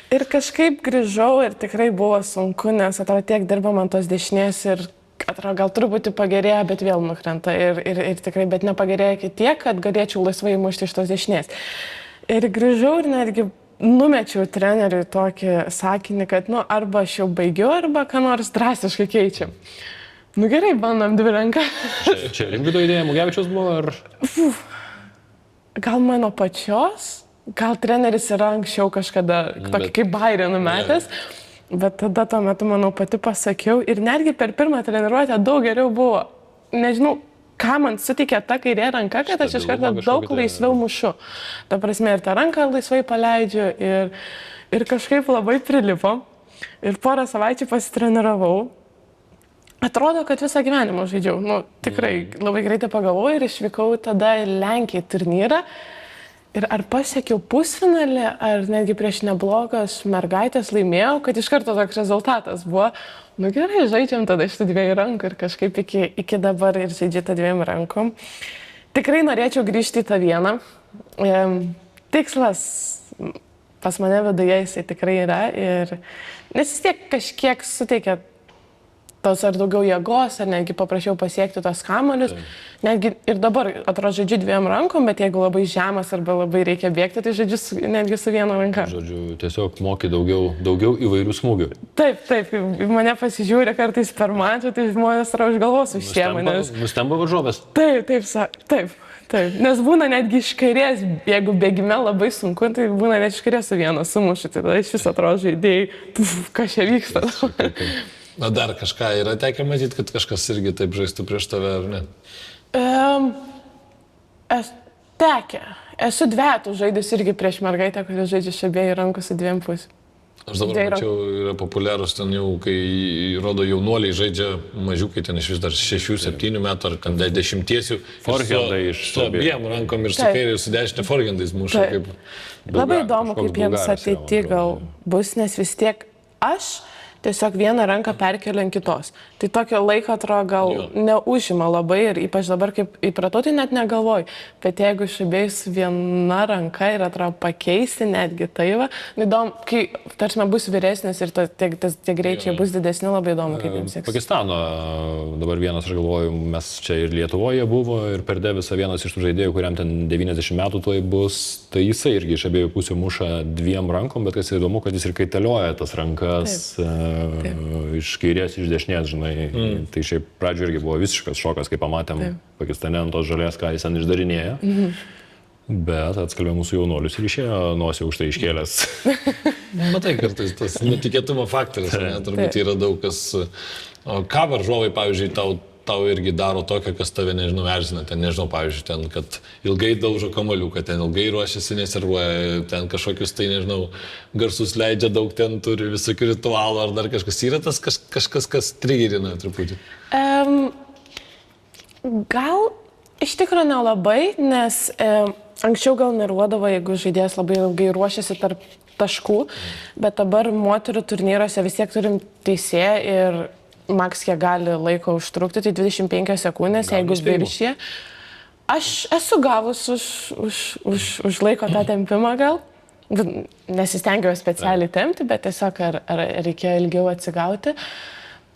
Ir kažkaip grįžau ir tikrai buvo sunku, nes atrodo tiek dirbam ant tos dešinės ir atrodo gal truputį pagerėjo, bet vėl nukrenta. Ir tikrai, bet nepagerėjo iki tiek, kad galėčiau laisvai mušti iš tos dešinės. Ir grįžau ir netgi numečiau treneriui tokį sakinį, kad, arba aš jau baigiu, arba ką nors drastiškai keičiam. Gerai, bandom dvi ranką. Čia Rimvydo idėja Mugevičiaus buvo, ar? Gal mano pačios, gal treneris yra anksčiau kažkada tokį kaip bairį numetęs, bet tada tuo metu, manau, pati pasakiau ir netgi per pirmą treniruotę daug geriau buvo. Nežinau, ką man suteikė ta kairė ranka, kad aš iš karto daug laisviau mušu. Ta prasme, ir tą ranką laisvai paleidžiu ir kažkaip labai prilipo. Ir porą savaičių pasitreniravau. Atrodo, kad visą gyvenimą žaidžiau. Tikrai labai greitai pagalvojau ir išvykau tada į Lenkiją turnyrą. Ir ar pasiekiau pusfinalį, ar netgi prieš neblogas mergaitės laimėjau, kad iš karto toks rezultatas buvo. Gerai, žaidžiam tada iš tų dviejų rankų ir kažkaip iki dabar ir žaidžiu tą dviem rankom. Tikrai norėčiau grįžti į tą vieną. Tikslas pas mane viduje jisai tikrai yra, nes vis tiek kažkiek suteikia tos ar daugiau jėgos, ar netgi paprašiau pasiekti tos kamuolius. Netgi ir dabar atrodo žaidžiu dviem rankom, bet jeigu labai žemas arba labai reikia bėgti, tai žaidžiu netgi su viena ranka. Žodžiu, tiesiog moki daugiau įvairių smūgių. Taip, į mane pasižiūrė kartais per mačą, tai žmonės yra už galvos užsiema. Nustemba varžovės. Taip. Nes būna netgi iš kairės, jeigu bėgime labai sunku, tai būna net iš kairės su viena sumušu, tai tada iš viso atrodo žaidėjai, kas čia vyksta. Na dar kažką yra tekę matyti, kad kažkas irgi taip žaistų prieš tave, ar ne? Esu dvetų žaidęs irgi prieš mergaitę, kuris žaidžia iš abiejų rankų su dviem pusėm. Aš dabar mačiau, yra populiarus ten jau, kai rodo jaunuoliai žaidžia mažiukai, ten iš vis dar 6-7 metų ar 10. Forehandai iš su abiem rankom ir su kairė ir su dešinė forehandais muša. Labai įdomu, kaip jiems ateity gal bus, nes vis tiek aš tiesiog vieną ranką perkeliu ant kitos. Tai tokio laiko atrodo gal neužima labai ir ypač dabar kaip įpratau, tai net negalvoju. Bet jeigu iš abiejų su viena ranka ir atrodo pakeisti netgi tai va, įdomu, kai tarsi bus vyresnis ir tie greičiai bus didesni, labai įdomu, kaip jiems seksis. Pakistano dabar vienas, aš galvoju, mes čia ir Lietuvoje buvo ir per Devisą vienas iš tų žaidėjų, kuriam ten 90 metų tuoj bus, tai jisai irgi iš abiejų pusių muša dviem rankom, bet kas įdomu, kad jis ir kaitalioja tas rankas. Iš kairės, iš dešinės, žinai. Tai šiaip pradžioje irgi buvo visiškas šokas, kai pamatėm Pakistane ant tos žalės, ką jis ten išdarinėja. Bet atskalbė mūsų jaunolius ir išėjo nosį už tai iškėlęs. Matai, kartais tas netikėtumo faktorius, turbūt yra daug kas. O ką varžovai, pavyzdžiui, tau irgi daro tokio, kas tave, nežinau, erzina, ten, nežinau, pavyzdžiui, ten, kad ilgai daužo kamuoliuką, ten ilgai ruošiasi, neservuoja, ten kažkokius, tai, nežinau, garsus leidžia daug, ten turi visokių ritualų, ar dar kažkas yra tas kažkas, kas trigerina truputį? Gal iš tikrųjų nelabai, nes anksčiau gal nervuodavo, jeigu žaidėjas labai ilgai ruošiasi tarp taškų, bet dabar moterų turnyruose vis tiek turim teisėją ir maks kiek gali laiko užtrukti, tai 25 sekundės, jeigu viršė. Aš esu gavus už laiko tą tempimą gal, nesistengiau specialiai tempti, bet tiesiog ar reikėjo ilgiau atsigauti.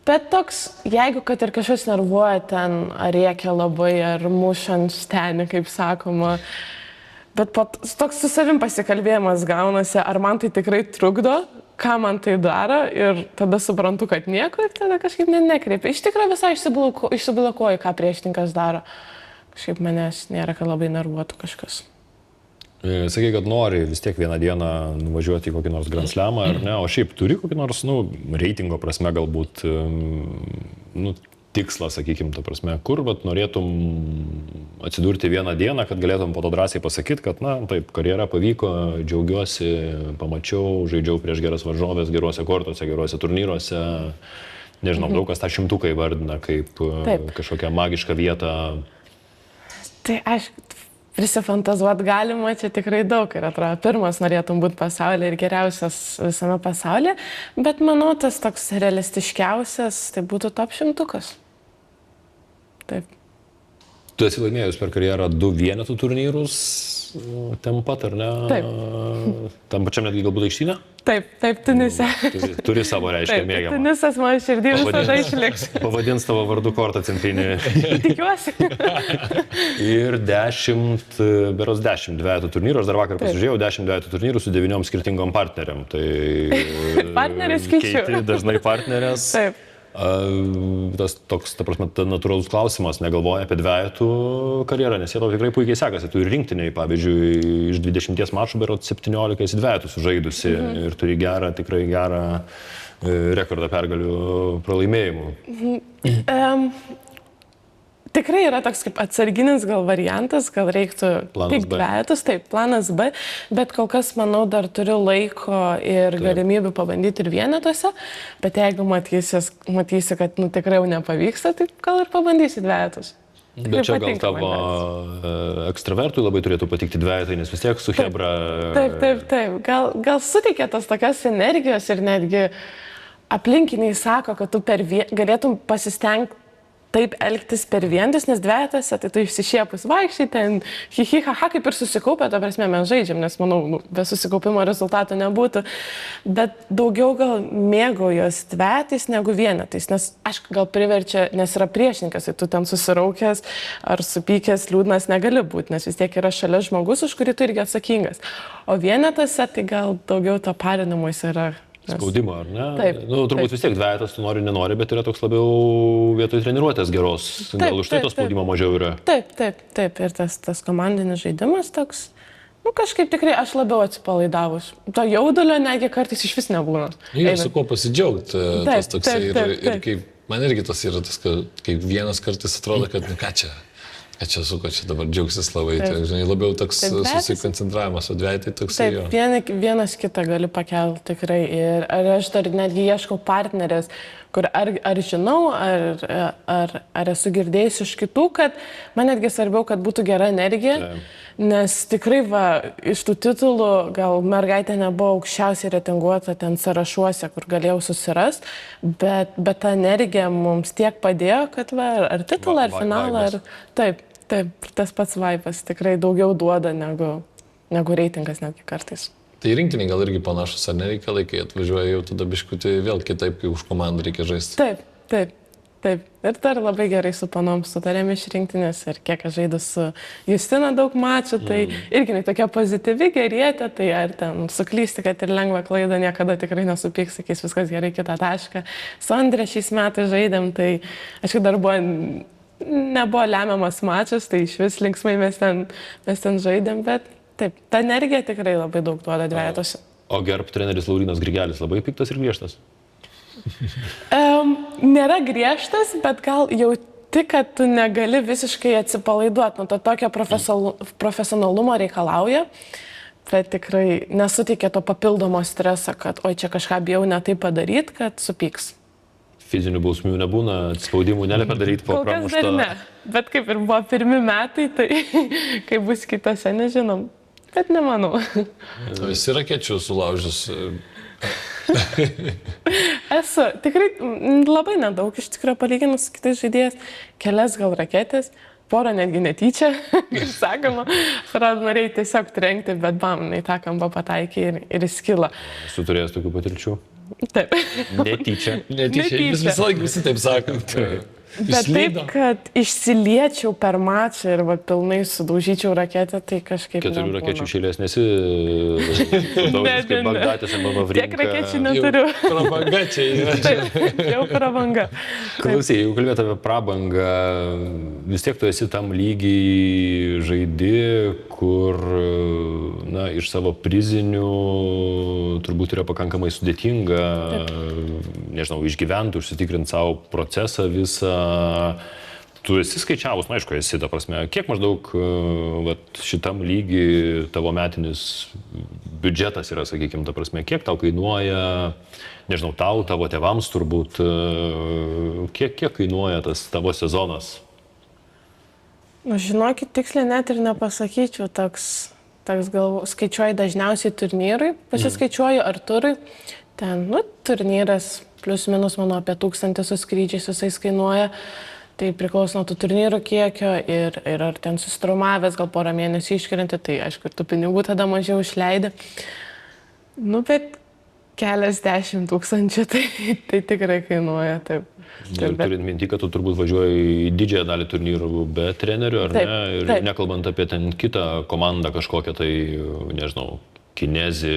Bet toks, jeigu kad ir kažkas nervuoja ten, ar rėkia labai, ar mušant stenį, kaip sakoma, bet toks su savim pasikalbėjimas gaunasi, ar man tai tikrai trukdo, ką man tai daro ir tada suprantu, kad nieko ir tada kažkaip nekreipia. Iš tikrųjų visai išsiblokuoju, ką priešininkas daro. Kažkaip manęs nėra, kad labai nervuotų kažkas. Sakai, kad nori vis tiek vieną dieną nuvažiuoti į kokį nors Grand Slamą, ar ne? O šiaip turi kokį nors, reitingo prasme galbūt, tikslą, sakykime, ta prasme, kur norėtum atsidurti vieną dieną, kad galėtum po to drąsiai pasakyti, kad, taip, karjera pavyko, džiaugiuosi, pamačiau, žaidžiau prieš geras varžovės, geruose kortuose, geruose turnyruose. Nežinau, daug kas tą 100 įvardina kaip kažkokią magišką vietą. Tai aišku, prisifantazuot galima, čia tikrai daug ir atrodo, pirmas norėtum būti pasaulyje ir geriausias visame pasaulyje, bet manau, tas toks realistiškiausias, tai būtų top 100. Taip. Tu esi laimėjus per karjerą 2 vienetų turnyrus, ten pat, ar ne? Taip. Tam pačiam netgi galbūt aikštynė? Taip, Tunise. Turi savo, reiškia, Taip, mėgiamą. Tunisas man širdį visada išliks. Pavadins tavo vardu kortą centrinį. Tikiuosi. Ir 10 dvejetų turnyrų, aš dar vakar pasižiūrėjau, 10 dvejetų turnyrų su 9 skirtingom partneriam. Tai Partneris keičiu. keiti dažnai partnerės. Taip. Tas toks, ta prasme, natūralus klausimas, negalvoja apie dvejetų karjerą, nes jie tau tikrai puikiai sekasi. Tu ir rinktiniai, pavyzdžiui, iš 20 mačų berot 17 dvejetų sužaidusi ir turi tikrai gerą rekordą pergalių pralaimėjimų. Tikrai yra toks kaip atsarginis gal variantas, gal reiktų tik dvejetus, taip, planas B, bet kol kas, manau, dar turiu laiko ir galimybių pabandyti ir vienetuose, bet jeigu matysi, kad tikrai jau nepavyksta, tai gal ir pabandysi dvejetus. Bet čia gal tavo ekstravertui labai turėtų patikti dvejetai, nes vis tiek su Hebra... Taip. Gal suteikia tas tokias energijos ir netgi aplinkiniai sako, kad tu galėtum pasistengti taip elgtis per vienus, nes dvejetose, tai tu išsišiepus vaikščiai, ten hihihaha, kaip ir susikaupę, to prasme mes žaidžiam, nes manau, be susikaupimo rezultatų nebūtų, bet daugiau gal mėgaujuos dvejetais negu vienetais, nes aš gal priverčia, nes yra priešininkas, tai tu ten susiraukęs ar supykęs, liūdnas negali būti, nes vis tiek yra šalia žmogus, už kurį tu irgi atsakingas, o vienetose tai gal daugiau to parinamuose yra. Spaudimo, ar ne? Taip. Turbūt vis tiek dvejetas, tu nori, nenori, bet yra toks labiau vietoj treniruotės geros. Gal už tai to spaudimo mažiau yra? Taip. Ir tas komandinis žaidimas toks, kažkaip tikrai aš labiau atsipalaidavus. To jaudulio negi kartais iš vis nebūna. Yra su kuo pasidžiaugti, tas toksai. Ir kaip, man irgi tas yra tas, kaip vienas kartais atrodo, kad čia su ko čia dabar džiaugsis labai, tai, žinai, labiau toks susikoncentravimas, o dvejetai toksai jo. Taip, vienas kitą gali pakelti tikrai ir aš dar netgi ieškau partnerės, kur ar žinau, ar esu girdėjus iš kitų, kad man netgi svarbiau, kad būtų gera energija, nes tikrai iš tų titulų gal mergaitė nebuvo aukščiausiai reitinguota ten sąrašuose, kur galėjau susirasti, bet ta energija mums tiek padėjo, kad ar titulą, ar finalą, Taip, tas pats vaibas tikrai daugiau duoda negu reitingas netgi kartais. Tai rinktiniai gal irgi panašus, ar nereikalai, kai atvažiuoja jau tada biškutį vėl kitaip, kai už komandą reikia žaisti. Taip. Ir dar labai gerai su panom sutarėm iš rinktinės ir kiek aš žaidu su Justina daug mačų, tai irgi tokia pozityvi gerietė, tai ar ten suklysti, kad ir lengva klaida niekada tikrai nesupyks, sakys viskas gerai, kitą tašką. Su Andre šiais metais žaidėm, tai aišku dar nebuvo lemiamas mačas, tai iš vis linksmai mes ten žaidėm, bet taip, ta energija tikrai labai daug duoda dvejetuose. O gerb treneris Laurynas Grigelis labai piktas ir griežtas? Nėra griežtas, bet gal jauti, kad tu negali visiškai atsipalaiduoti, to tokio profesionalumo reikalauja, bet tikrai nesuteikia to papildomo streso, kad oi čia kažką bijau ne taip padaryti, kad supyks. Fizinių bausmių nebūna, atspaudimų nelepia daryti po pramušto. Kol kas dar ne, bet kaip ir buvo pirmi metai, tai kaip bus kitose, nežinom, bet nemanau. Visi rakečių sulaužys. Esu, tikrai labai nedaug, iš tikrųjų palyginus su kitais žaidėjais, kelias gal raketės, porą netgi netyčia, kaip sakoma, norėjai tiesiog trenkti, bet į tą kampą pataikė ir įskilo. Esu turėjęs tokių patirčių? Taip. Netyčia. Visą laiką visi taip sakant. Bet taip, kad išsiliečiau per mačą ir pilnai sudaužyčiau raketę, tai kažkaip... 4 rakečių išėlės nesi daugiau kaip Bagdatės arba Mavrinka. Tiek rakečių neturiu. Prabanga čia yra. Taip, jau prabanga. Klausai, jeigu kalbėt apie prabangą, vis tiek tu esi tam lygiai žaidi, kur iš savo prizinių turbūt yra pakankamai sudėtinga, nežinau, išgyventi, užsitikrinti savo procesą visą. Tu esi skaičiavus, aišku, esi, ta prasme, kiek maždaug šitam lygiai tavo metinis biudžetas yra, sakykime, ta prasme, kiek tau kainuoja, nežinau, tavo tėvams turbūt, kiek kainuoja tas tavo sezonas? Nu, žinokit, tiksliai net ir nepasakyčiau, toks skaičiuoju dažniausiai turnyrui, pasiskaičiuoju Arturui. Ten, turnyras plius minus mano apie 1000 su skrydžiais visais kainuoja. Tai priklauso nuo tų turnyrų kiekio ir ar ten susitraumavęs, gal porą mėnesių iškrenti, tai aišku, ir tų pinigų tada mažiau išleidi. Bet keliasdešimt tūkstančių, tai tikrai kainuoja, taip. Ir turint minti, kad tu turbūt važiuoji į didžiąją dalį turnyrų be trenerių, ar taip, ne? Ir taip. nekalbant apie ten kitą komandą, kažkokią tai, nežinau, kinezį,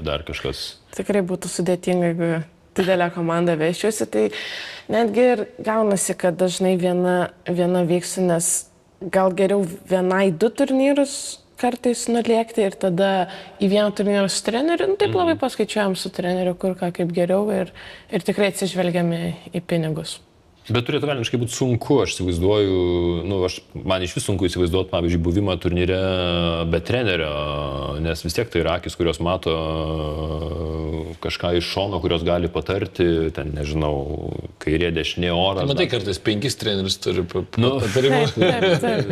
dar kažkas. Tikrai būtų sudėtinga, jeigu didelę komandą vežčiausi, tai netgi ir gaunasi, kad dažnai viena vyksiu, nes gal geriau vienai 2 turnyrus kartais nulėkti ir tada į vieną turnyrą su treneriu, taip labai paskaičiuojam su treneriu, kur ką kaip geriau ir tikrai atsižvelgiame į pinigus. Bet turėtų galimiškai būti sunku, aš įsivaizduoju, man iš vis sunku įsivaizduoti, pavyzdžiui, buvimą turnyre be trenerio, nes vis tiek tai yra akis, kurios mato kažką iš šono, kurios gali patarti, ten, nežinau, kairė, dešinė oras. Tai matai, kartais 5 treneris turi patarimų. Taip.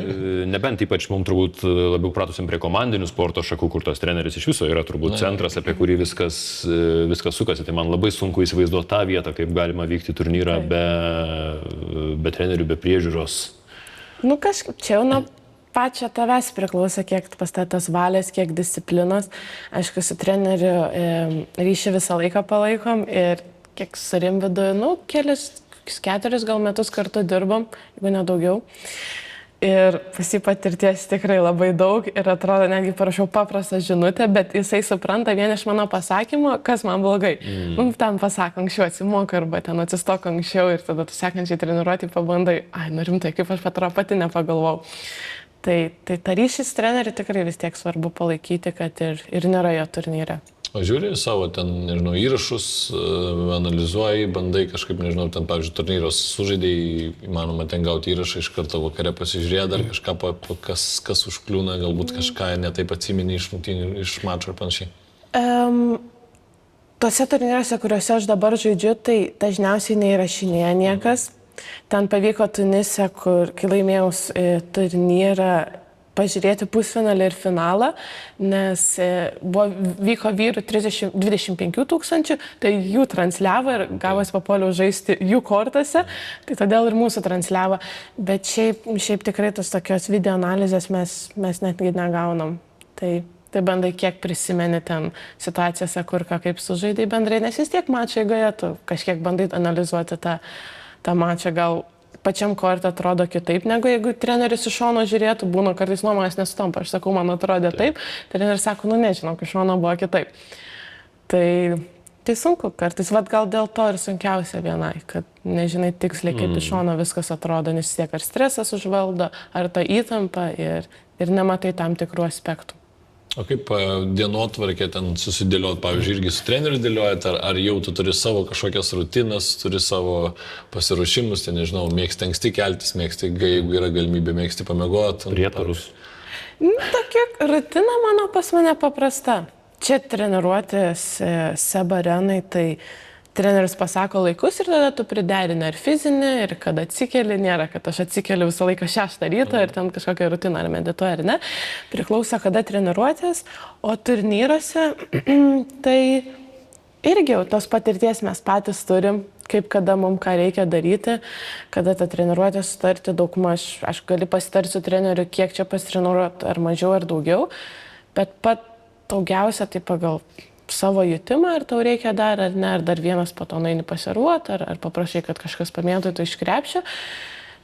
Nebent ypač mums turbūt labiau pratusim prie komandinių sporto šakų, kur tas treneris iš viso yra turbūt centras, apie kurį viskas sukasi. Tai man labai sunku įsivaizduoti tą vietą, kaip galima vykti turnyrą be trenerių, be priežiūros. Kažkaip čia jau nuo pačio tavęs priklauso, kiek pas tas valios, kiek disciplinos. Aišku, su treneriu ryšį visą laiką palaikom ir kiek su Rimvydu, 4 gal metus kartu dirbam, jeigu nedaugiau. Ir pas jį patirties tikrai labai daug ir atrodo, netgi parašiau paprastą žinutę, bet jisai supranta vien iš mano pasakymo, kas man blogai. Ten pasako anksčiau atsimok arba ten atsistok anksčiau ir tada tu sekančiai treniruoti pabandai, rimtai, kaip aš pati nepagalvojau. Tai tą ryšį su treneriu tikrai vis tiek svarbu palaikyti, kad ir nėra jo turnyre. O žiūri savo ten, nežinau, įrašus, analizuoji, bandai kažkaip, nežinau, ten, pavyzdžiui, turnyros sužaidėjai, įmanoma ten gauti įrašą iš karto vakare pasižiūrėti, dar kažką, kas užkliūna, galbūt kažką netaip atsimeni iš mačo ir panašiai. Tuose turnyruose, kuriuose aš dabar žaidžiu, tai dažniausiai neįrašinėja niekas. Ten pavyko Tunise, kai laimėjau turnyrą, pažiūrėti pusfinalį ir finalą, nes vyko vyrų 25 000, tai jų transliavo ir gavosi papoliau žaisti jų kortose, tai todėl ir mūsų transliavo. Bet šiaip tikrai tos tokios video analizės mes netgi negaunam. Tai bandai kiek prisimeni ten situacijose, kur ką kaip sužaidai bendrai, nes vis tiek mačo eigoje tu kažkiek bandai analizuoti tą mačą, gal pačiam kortą atrodo kitaip, negu jeigu treneris iš šono žiūrėtų, būna kartais nuomonės nesutampa. Aš sakau, man atrodė taip, treneris sako, nežinau, iš šono buvo kitaip. Tai sunku kartais, gal dėl to ir sunkiausia vienai, kad nežinai tiksliai, kaip iš šono viskas atrodo, nes tiek ar stresas užvaldo, ar ta įtampa ir nematai tam tikrų aspektų. O kaip dienotvarkė ten susidėliot, pavyzdžiui, irgi su treneriu dėliojat, ar jau tu turi savo kažkokias rutinas, turi savo pasiruošimus, ten nežinau, mėgsti anksti keltis, mėgsti, jeigu yra galimybė, mėgsti pamiegoti. Prietarus. Tokia rutina mano pas mane paprasta. Čia treniruotės SEB arenai, tai treneris pasako laikus ir tada tu priderini ir fizinį, ir kada atsikeli, nėra, kad aš atsikeliu visą laiką 6 ryto ir ten kažkokią rutiną ar medituoju, ar ne. Priklauso, kada treniruotės, o turnyruose tai irgi tos patirties mes patys turim, kaip kada mums ką reikia daryti, kada tą treniruotę sutarti daugmaž, aš gali pasitarti su treneriu, kiek čia pasitreniruoti, ar mažiau, ar daugiau, bet daugiausia tai pagal savo jutimą, ar tau reikia dar, ar ne, ar dar vienas po to nueini pasiruoti, ar paprašai, kad kažkas pamėtų tu iš krepšio.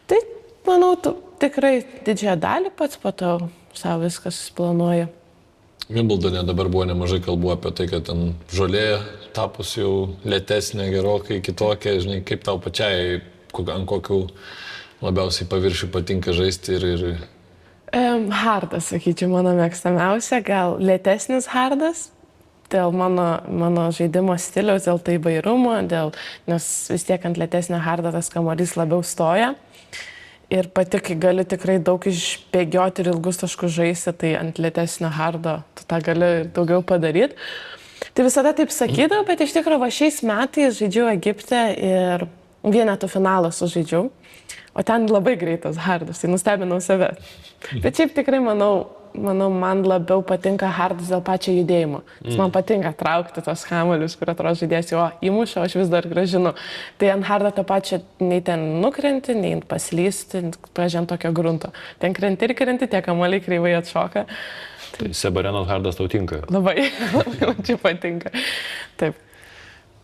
Tai, manau, tu tikrai didžiąją dalį pats po to savo viskas planuoji. Wimbledone dabar buvo nemažai kalbų apie tai, kad ten žolė tapus jau lėtesnė, gerokai kitokia, žinai, kaip tau pačiai, ant kokių labiausiai paviršių patinka žaisti ir... Hardas, sakyčiau, mano mėgstamiausia, gal lėtesnis hardas. Dėl mano žaidimo stiliaus, dėl tai įvairumo, nes vis tiek ant lėtesnio hardo tas kamuolys labiau stoja. Ir pati, kai gali tikrai daug išbėgioti ir ilgus taškus žaisti, tai ant lėtesnio hardo tu tą gali daugiau padaryti. Tai visada taip sakydavau, bet iš tikrųjų šiais metais žaidžiau Egipte ir vienetų finalą sužaidžiau. O ten labai greitas hardas, tai nustebinau save. Bet šiaip tikrai manau, man labiau patinka hardas dėl pačio judėjimo. Man patinka traukti tos kamuolius, kur atrodo žaidėjas jo įmuša, o aš vis dar gražinu. Tai ant hardo to pačio nei ten nukrenti, nei paslysti, pažiūrėjant tokio grunto. Ten krenti ir krenti, tie kamuoliai kreivai atšoka. Tai Sebarenot hardas tau tinka? Labai, man čia patinka. Taip.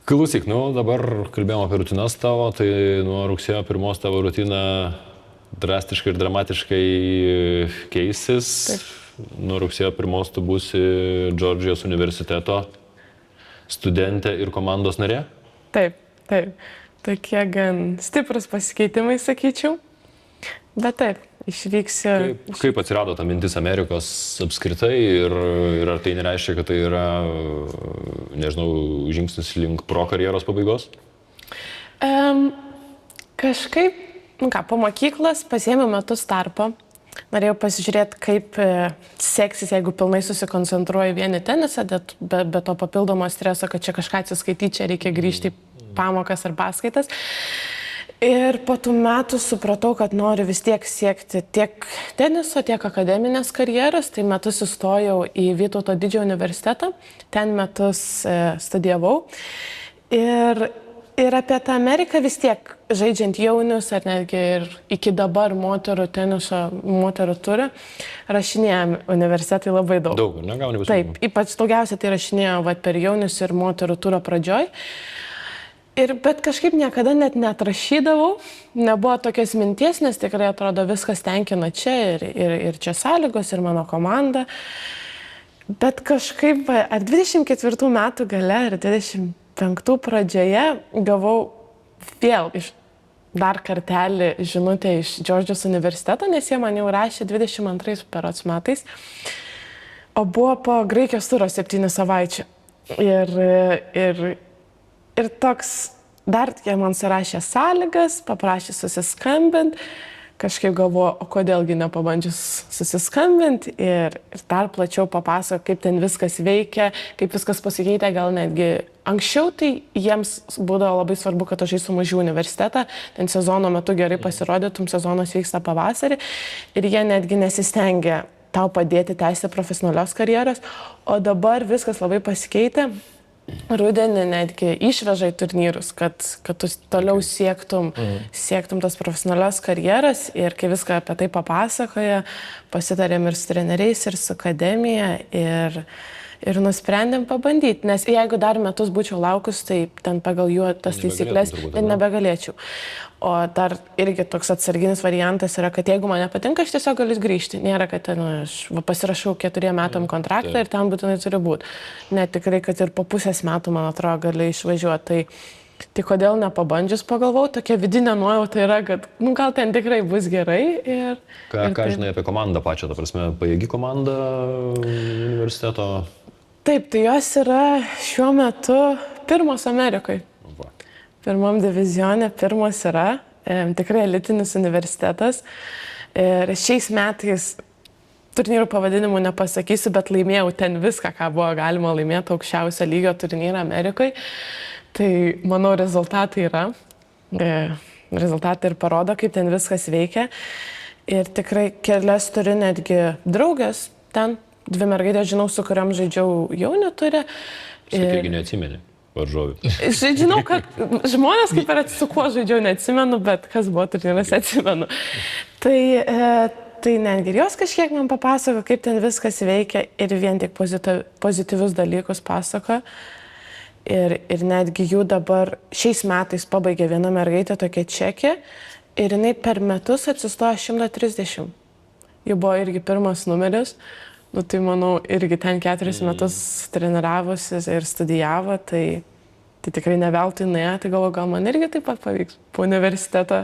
Klausyk, dabar kalbėjom apie rutinas tavo, tai nuo rugsėjo 1 tavo rutina drastiškai ir dramatiškai keisis. Taip. Nuo rugsėjo 1 tu būsi Džordžijos universiteto studentė ir komandos narė? Taip. Tokie gan stiprus pasikeitimai, sakyčiau. Bet taip, išvyksiu. Kaip atsirado ta mintis Amerikos apskritai ir ar tai nereiškia, kad tai yra, nežinau, žingsnis link pro karjeros pabaigos? Kažkaip, po mokyklos pasiėmiau metus tarpą. Norėjau pasižiūrėti, kaip seksis, jeigu pilnai susikoncentruoju vien į tenisą, be to papildomo streso, kad čia kažką atsiskaityti, čia reikia grįžti į pamokas ar paskaitas. Ir po tų metų supratau, kad noriu vis tiek siekti tiek teniso, tiek akademinės karjeros. Tai metus įstojau į Vytauto didžiojo universitetą, ten metus studijavau. Ir apie tą Ameriką vis tiek, žaidžiant jaunius ar netgi ir iki dabar moterų teniso, moterų turi, rašinėjom universitetai labai daug. Daug, negauni visų. Taip, ypač daugiausia tai rašinėjau per jaunius ir moterų turą pradžioj. Bet kažkaip niekada net neatrašydavau, nebuvo tokios minties, nes tikrai atrodo viskas tenkina čia ir čia sąlygos, ir mano komanda. Bet kažkaip ar 24 metų gale, ar 25 pradžioje gavau vėl dar kartelį žinutę iš Džordžijos universiteto, nes jie man jau rašė 22 berods metais, o buvo po Graikijos turo 7 savaičių. Ir toks, dar jie man surašė sąlygas, paprašė susiskambinti, kažkaip galvoju, o kodėlgi nepabandžius susiskambinti ir dar plačiau papasako, kaip ten viskas veikia, kaip viskas pasikeitė, gal netgi anksčiau, tai jiems būdavo labai svarbu, kad aš eičiau mažiau universitetą, ten sezono metu gerai pasirodytum, sezonas vyksta pavasarį ir jie netgi nesistengia tau padėti tęsti profesionalios karjeros, o dabar viskas labai pasikeitė. Rudenį netgi išveža į turnyrus, kad tu toliau siektum tas profesionalios karjeras ir kai viską apie tai papasakoja, pasitarėm ir su treneriais, ir su akademija ir nusprendėm pabandyti, nes jeigu dar metus būčiau laukus, tai ten pagal jų tas taisyklės nebegalėčiau. O dar irgi toks atsarginis variantas yra, kad jeigu man nepatinka, aš tiesiog galiu grįžti. Nėra, kad aš pasirašau 4 metam kontraktą ir ten būtinai turi būti. Net tikrai, kad ir po pusės metų, man atrodo, gali išvažiuoti. Tai kodėl nepabandžius, pagalvojau, tokia vidinė nuojauta yra, kad gal ten tikrai bus gerai. Ką žinai apie komandą pačią, ta prasme, pajėgi komanda universiteto? Taip, tai jos yra šiuo metu pirmos Amerikoje. Pirmam divizione pirmas yra, tikrai elitinis universitetas. Ir šiais metais turnyrų pavadinimų nepasakysiu, bet laimėjau ten viską, ką buvo galima laimėti, aukščiausio lygio turnyrą Amerikoje. Tai manau rezultatai yra. Rezultatai ir parodo, kaip ten viskas veikia. Ir tikrai kelias turiu netgi draugės ten. 2 mergaitės žinau, su kuriam žaidžiau jau neturi. Sakygi neatsimeni. Varžovių. Žinau, kad žmonės kaip ir su kuo žaidžiau neatsimenu, bet kas buvo turnyras atsimenu. Tai netgi ir jos kažkiek man papasako, kaip ten viskas veikia ir vien tik pozityvius dalykus pasako. Ir netgi jų dabar šiais metais pabaigė viena mergaitė tokia Čekė ir jinai per metus atsistojo 130. Jų buvo irgi pirmas numeris. Tai manau, irgi ten 4 metus treniravosi ir studijavo, tai tikrai neveltui nuėjo, tai galvoju, gal man irgi taip pat pavyks po universitetą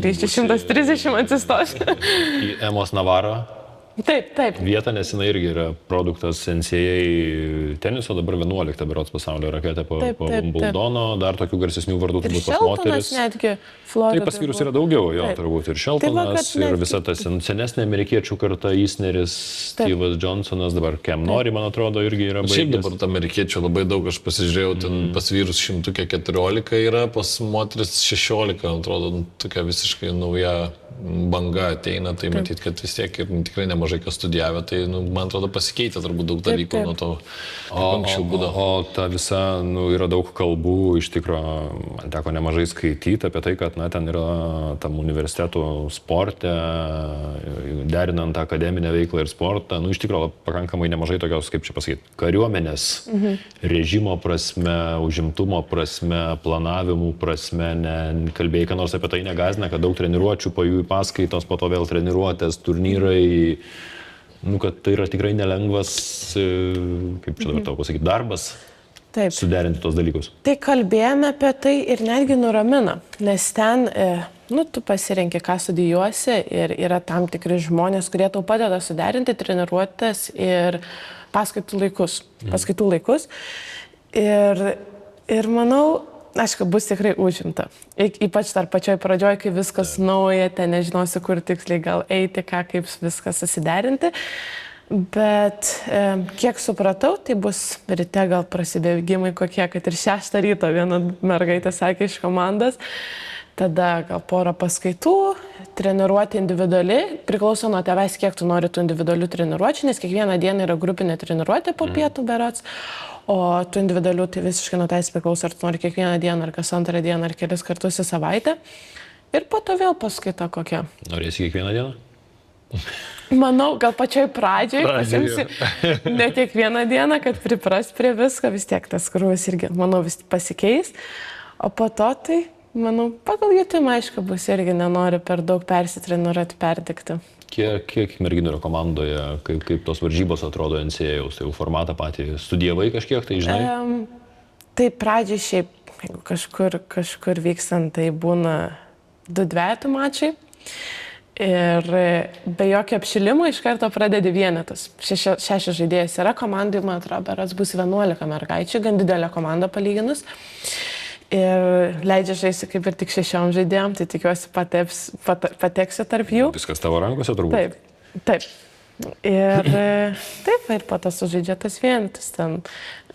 grįžti 130 atsistosiu. Į Emos Navarro Taip. vietą, nes jinai irgi yra produktas NCAA teniso, dabar 11 berods pasaulio raketė po Taip. Wimbledono, dar tokių garsesnių vardų Ir turbūt pas Sheltonas moteris. netgi Floridai. Taip, pas vyrus yra daugiau, jo, Taip. turbūt ir Tai va, Sheltonas, kad ir netgi- visa ta senesnė amerikiečių karta, Isneris, Steve'as Johnsonas, dabar Cam Nori, man atrodo, irgi yra Šiaip baigęs. dabar amerikiečių labai daug, aš pasižiūrėjau, ten pas vyrus 114 yra, pas moteris 16, atrodo, tokia visiškai nauja banga ateina, tai matyt, kad vis tiek ir tikrai nemažai kas studijavę, tai man atrodo pasikeitė turbūt daug dalykų taip. nuo to, kaip anksčiau būdavo. O ta visa, yra daug kalbų, iš tikrųjų, man teko nemažai skaityti apie tai, kad, ten yra tam universitetų sporte, derinant akademinę veiklą ir sportą, iš tikrųjų pakankamai nemažai tokios, kaip čia pasakyti, kariuomenės režimo prasme, užimtumo prasme, planavimų prasme, kalbėjai, kad nors apie tai negazina, kad daug treniruočių, po jų paskaitos, po to vėl treniruotės, turnyrai, kad tai yra tikrai nelengvas, kaip čia dabar tau pasakyti, darbas. Taip. Suderinti tos dalykus. Tai kalbėjome apie tai ir netgi nuramina, nes ten, tu pasirenki, ką studijuosi ir yra tam tikri žmonės, kurie tau padeda suderinti treniruotės ir paskaitų laikus. Ir manau, aišku, bus tikrai užimta. Ypač dar pačioj pradžioj, kai viskas nauja, ten nežinosi, kur tiksliai gal eiti, kaip viską susiderinti. Bet kiek supratau, tai bus ryte gal prasidėjimai kokie, kad ir 6 ryto viena mergaitė sakė iš komandos. Tada gal porą paskaitų, treniruoti individualiai, priklauso nuo tavęs, kiek tu nori tų individualių treniruočių, nes kiekvieną dieną yra grupinė treniruotė po pietų berods, o tų individualių tai visiškai nuo tavęs priklauso, ar tu nori kiekvieną dieną, ar kas antrą dieną, ar kelis kartus į savaitę. Ir po to vėl paskaita kokia. Norėsi kiekvieną dieną? Manau, gal pačioj pradžioj pasimsi ne kiekvieną dieną, kad pripras prie visko, vis tiek tas krūvis irgi, manau, vis pasikeis. O po to tai, manau, pagal jutimą, aišku, bus irgi nenori per daug persitreniruoti, perdikti. Kiek merginų yra komandoje, kaip tos varžybos atrodo NCAA, tai jau formatą patį studijavai kažkiek, tai žinai? Tai pradžiai šiaip, jeigu kažkur vykstant, tai būna 2 dvejetų mačai. Ir be jokio apšilimo iš karto pradedi vienetus. 6 žaidėjas yra komandai, man atrodo, berods bus 11 mergaičių, gan didelė komanda palyginus. Ir leidžia žaisti kaip ir tik 6 žaidėjom, tai tikiuosi pateksiu tarp jų. Viskas tavo rankose turbūt? Taip. Ir po to sužaidžia tas vienetus. Ten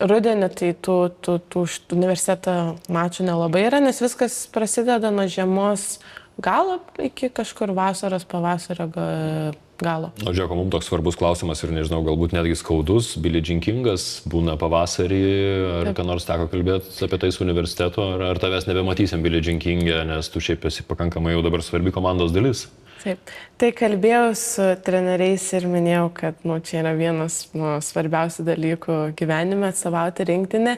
rudenį tai tų universiteto mačų nelabai yra, nes viskas prasideda nuo žiemos galo iki kažkur vasaros, pavasario galo. O žiūrėk, mums toks svarbus klausimas ir nežinau, galbūt netgi skaudus. Billie Jean Kingas būna pavasarį, ar ką nors teko kalbėti apie tai su universitetu, ar tavęs nebematysim Billie Jean King'e, nes tu šiaip esi pakankamai jau dabar svarbi komandos dalis. Taip. Tai kalbėjau su treneriais ir minėjau, kad čia yra vienas svarbiausių dalykų gyvenime atstovauti rinktinę.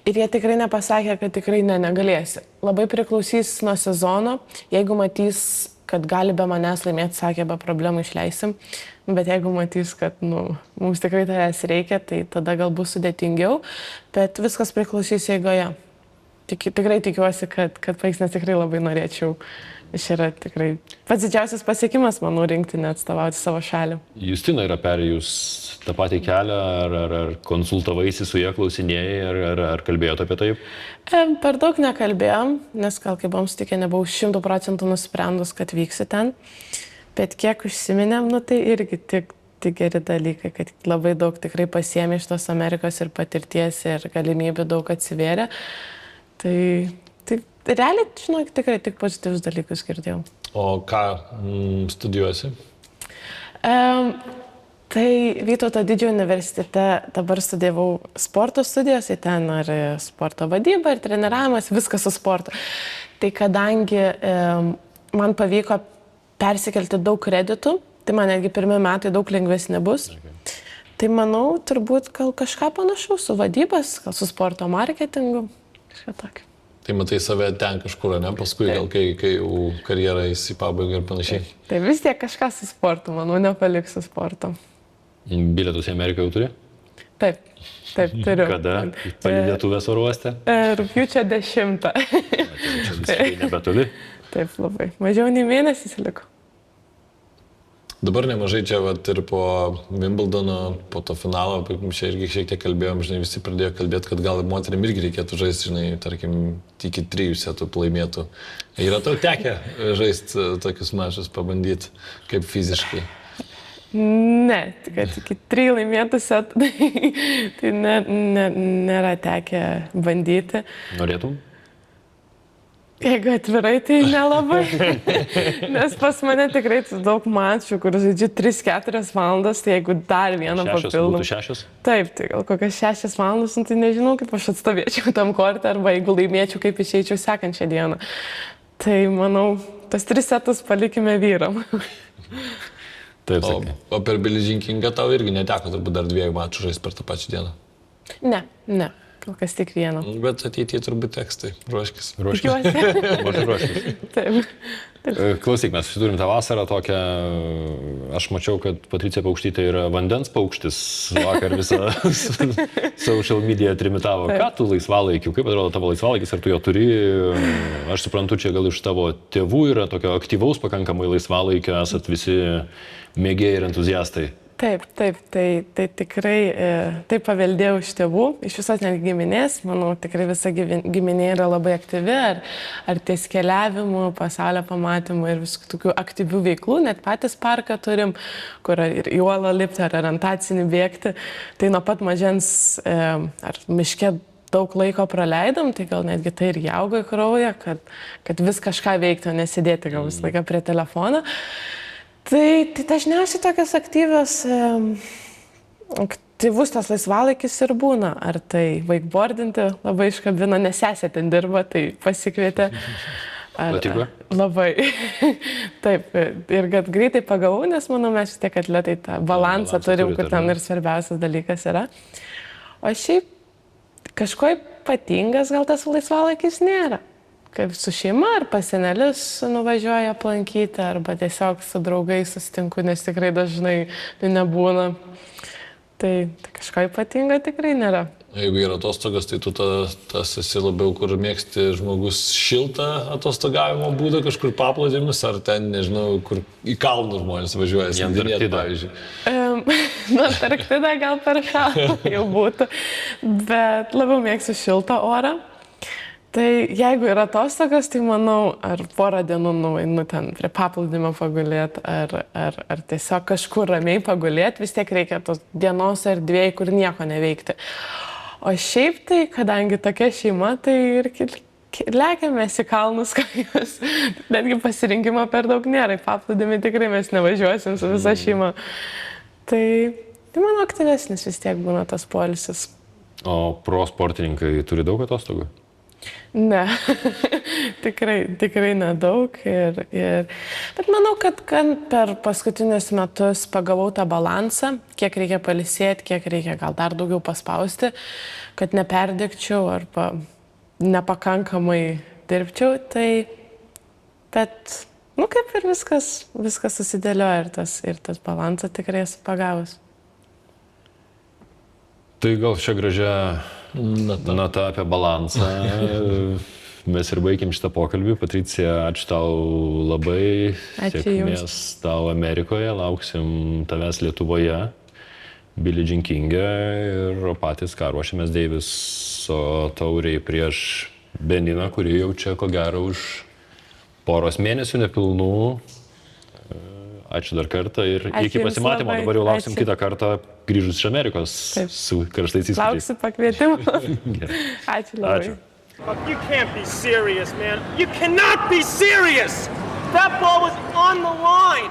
Ir jie tikrai nepasakė, kad tikrai negalėsi. Labai priklausys nuo sezono. Jeigu matys, kad gali be manęs laimėti, sakė, be problemų išleisim. Bet jeigu matys, kad mums tikrai tavęs reikia, tai tada gal bus sudėtingiau. Bet viskas priklausys eigoje. Tikrai tikiuosi, kad paiks, nes tikrai labai norėčiau. Iš yra tikrai pats didžiausias pasiekimas, manau, rinktinę atstovauti savo šalį. Justina yra perėjus tą patį kelią, ar konsultavaisi su ją, klausinėjai, ar kalbėjote apie tai? Per daug nekalbėjom, nes gal kai buvom sutikę, nebuvau 100% nusprendus, kad vyksiu ten. Bet kiek užsiminėm, tai irgi tik geri dalykai, kad labai daug tikrai pasiėmė iš tos Amerikos ir patirties ir galimybių daug atsivėrė. Tai realiai, žinok, tikrai tik pozityvius dalykus girdėjau. O ką studijuosi? Tai Vytauto Didžiojo universitete dabar studijavau sporto studijos, tai ten ar sporto vadyba, ir treniravimas, viskas su sportu. Tai kadangi man pavyko persikelti daug kreditų, tai man netgi pirmi metai daug lengvesnė bus. Tai manau, turbūt gal kažką panašaus su vadybas, gal su sporto marketingu, kažką tokio. Tai matai save ten kažkur, ne? Paskui gal kai jau karjerą į pabaigą ir panašiai. Tai vis tiek kažką su sportu, manau, nepaliksiu sporto. Bilietus į Ameriką jau turi? Taip, turiu. Kada? Palydėtuvės oro uoste? Rugpjūčio 10. Čia visiškai nebetoli. Taip, labai. Mažiau nei mėnesis liko. Dabar nemažai čia vat, ir po Wimbledono, po to finalo, čia irgi šiek tiek kalbėjom, žinai, visi pradėjo kalbėti, kad gal moterim irgi reikėtų žaisti, žinai, tarkim, iki 3 setų laimėtų. Yra tau tekę žaisti tokius mažus, pabandyti, kaip fiziškai? Ne, kad iki 3 laimėtų setų, tai nėra tekę bandyti. Norėtum? Jeigu atvirai, tai nelabai. Nes pas mane tikrai daug mačų, kur žaidžiu 3-4 valandas, tai jeigu dar vieną papildomą. 6? Taip, tai gal kokias 6 valandas, tai nežinau, kaip aš atstovėčiau tam kortą, arba jeigu laimėčiau, kaip išeičiau sekančią dieną. Tai manau, tas 3 setus palikime vyram. Taip, sakai. O per Billie Jean Kingą tau irgi neteko turbūt dar 2 mačų žaisti per tą pačią dieną? Ne. Kol kas tik vieną. Bet ateityje turbūt tekstai. Ruoškis. Tikiuosi. Mažai ruoškis. Taip. Klausyk, mes turim tą vasarą tokią, aš mačiau, kad Patricija Paukštytė yra vandens paukštis, vakar visą social media trimitavo. Ką tu laisvalaikiu, kaip atrodo tavo laisvalaikis, ar tu jo turi, aš suprantu, čia gal iš tavo tėvų yra tokio aktyvaus pakankamai laisvalaikio, esat visi mėgėjai ir entuziastai. Taip, tai tikrai tai paveldėjau iš tėvų, iš visos netgi giminės, manau, tikrai visa giminė yra labai aktyvi, ar ties keliavimu, pasaulio pamatymu ir visų tokių aktyvių veiklų, net patys parką turim, kur ir į uolą lipti, ar orientacinį bėgti, tai nuo pat mažens ar miške daug laiko praleidom, tai gal netgi tai ir įaugo į kraują, kad vis kažką veikti, o nesidėti gal visą laiką prie telefono. Tai dažniausiai tokios aktyvios, aktyvus tas laisvalaikis ir būna. Ar tai wakeboardinti labai iškabino, nes sesė ten dirba, tai pasikvietė. Patiko? Labai. Taip, ir kad greitai pagavau, nes manau, mes vis tiek atletai tą balansą turim, kur ten ir svarbiausias dalykas yra. O šiaip kažko ypatingas gal tas laisvalaikis nėra. Kaip su šeima, ar pas senelius nuvažiuoja aplankyti, arba tiesiog su draugais susitinku, nes tikrai dažnai tai nebūna. Tai kažko ypatingo tikrai nėra. Jeigu yra atostogas, tai tu tas esi labiau, kur mėgsti žmogus šiltą atostogavimo būdą, kažkur paplūdimius, ar ten, nežinau, kur į kalnus žmonės važiuoja, slidinėti, pavyzdžiui. Antarktida gal per šalta jau būtų, bet labiau mėgstu šiltą orą. Tai jeigu yra atostogas, tai manau, ar porą dienų nueinu ten prie paplūdimio pagulėti, ar tiesiog kažkur ramiai pagulėti, vis tiek reikia tos dienos ar 2, kur nieko neveikti. O šiaip tai, kadangi tokia šeima, tai ir lekiamės į kalnus, kajus, netgi pasirinkimo per daug nėra, į paplūdimį tikrai mes nevažiuosim su visa šeima. Tai manau, aktyvesnis vis tiek būna tas poilsis. O pro sportininkai turi daug atostogų? Ne, tikrai nedaug. Bet manau, kad per paskutinius metus pagavau tą balansą, kiek reikia pailsėti, kiek reikia gal dar daugiau paspausti, kad neperdegčiau arba nepakankamai dirbčiau. Bet, kaip ir viskas susidėlioja ir tas balansą tikrai esu pagavus. Tai gal šią gražią nata apie balansą. Mes ir baigim šitą pokalbį. Patricija, ačiū tau labai. Ačiū Sėkmės jums. tau Amerikoje. Lauksim tavęs Lietuvoje. Billie Jean King'e. Ir patys, ką ruošiamės Deiviso tauriai prieš Beniną, kuri jau čia ko gero už poros mėnesių nepilnų. Ačiū dar kartą ir iki pasimatymo. Labai. Dabar jau lauksim Ačiū. kitą kartą grįžus iš Amerikos. Taip. Su karštais įspūdžiais. Lauksiu pakvietimo. Ačiū labai. Ačiū. You can't be serious, man. You cannot be serious! That ball was on the line!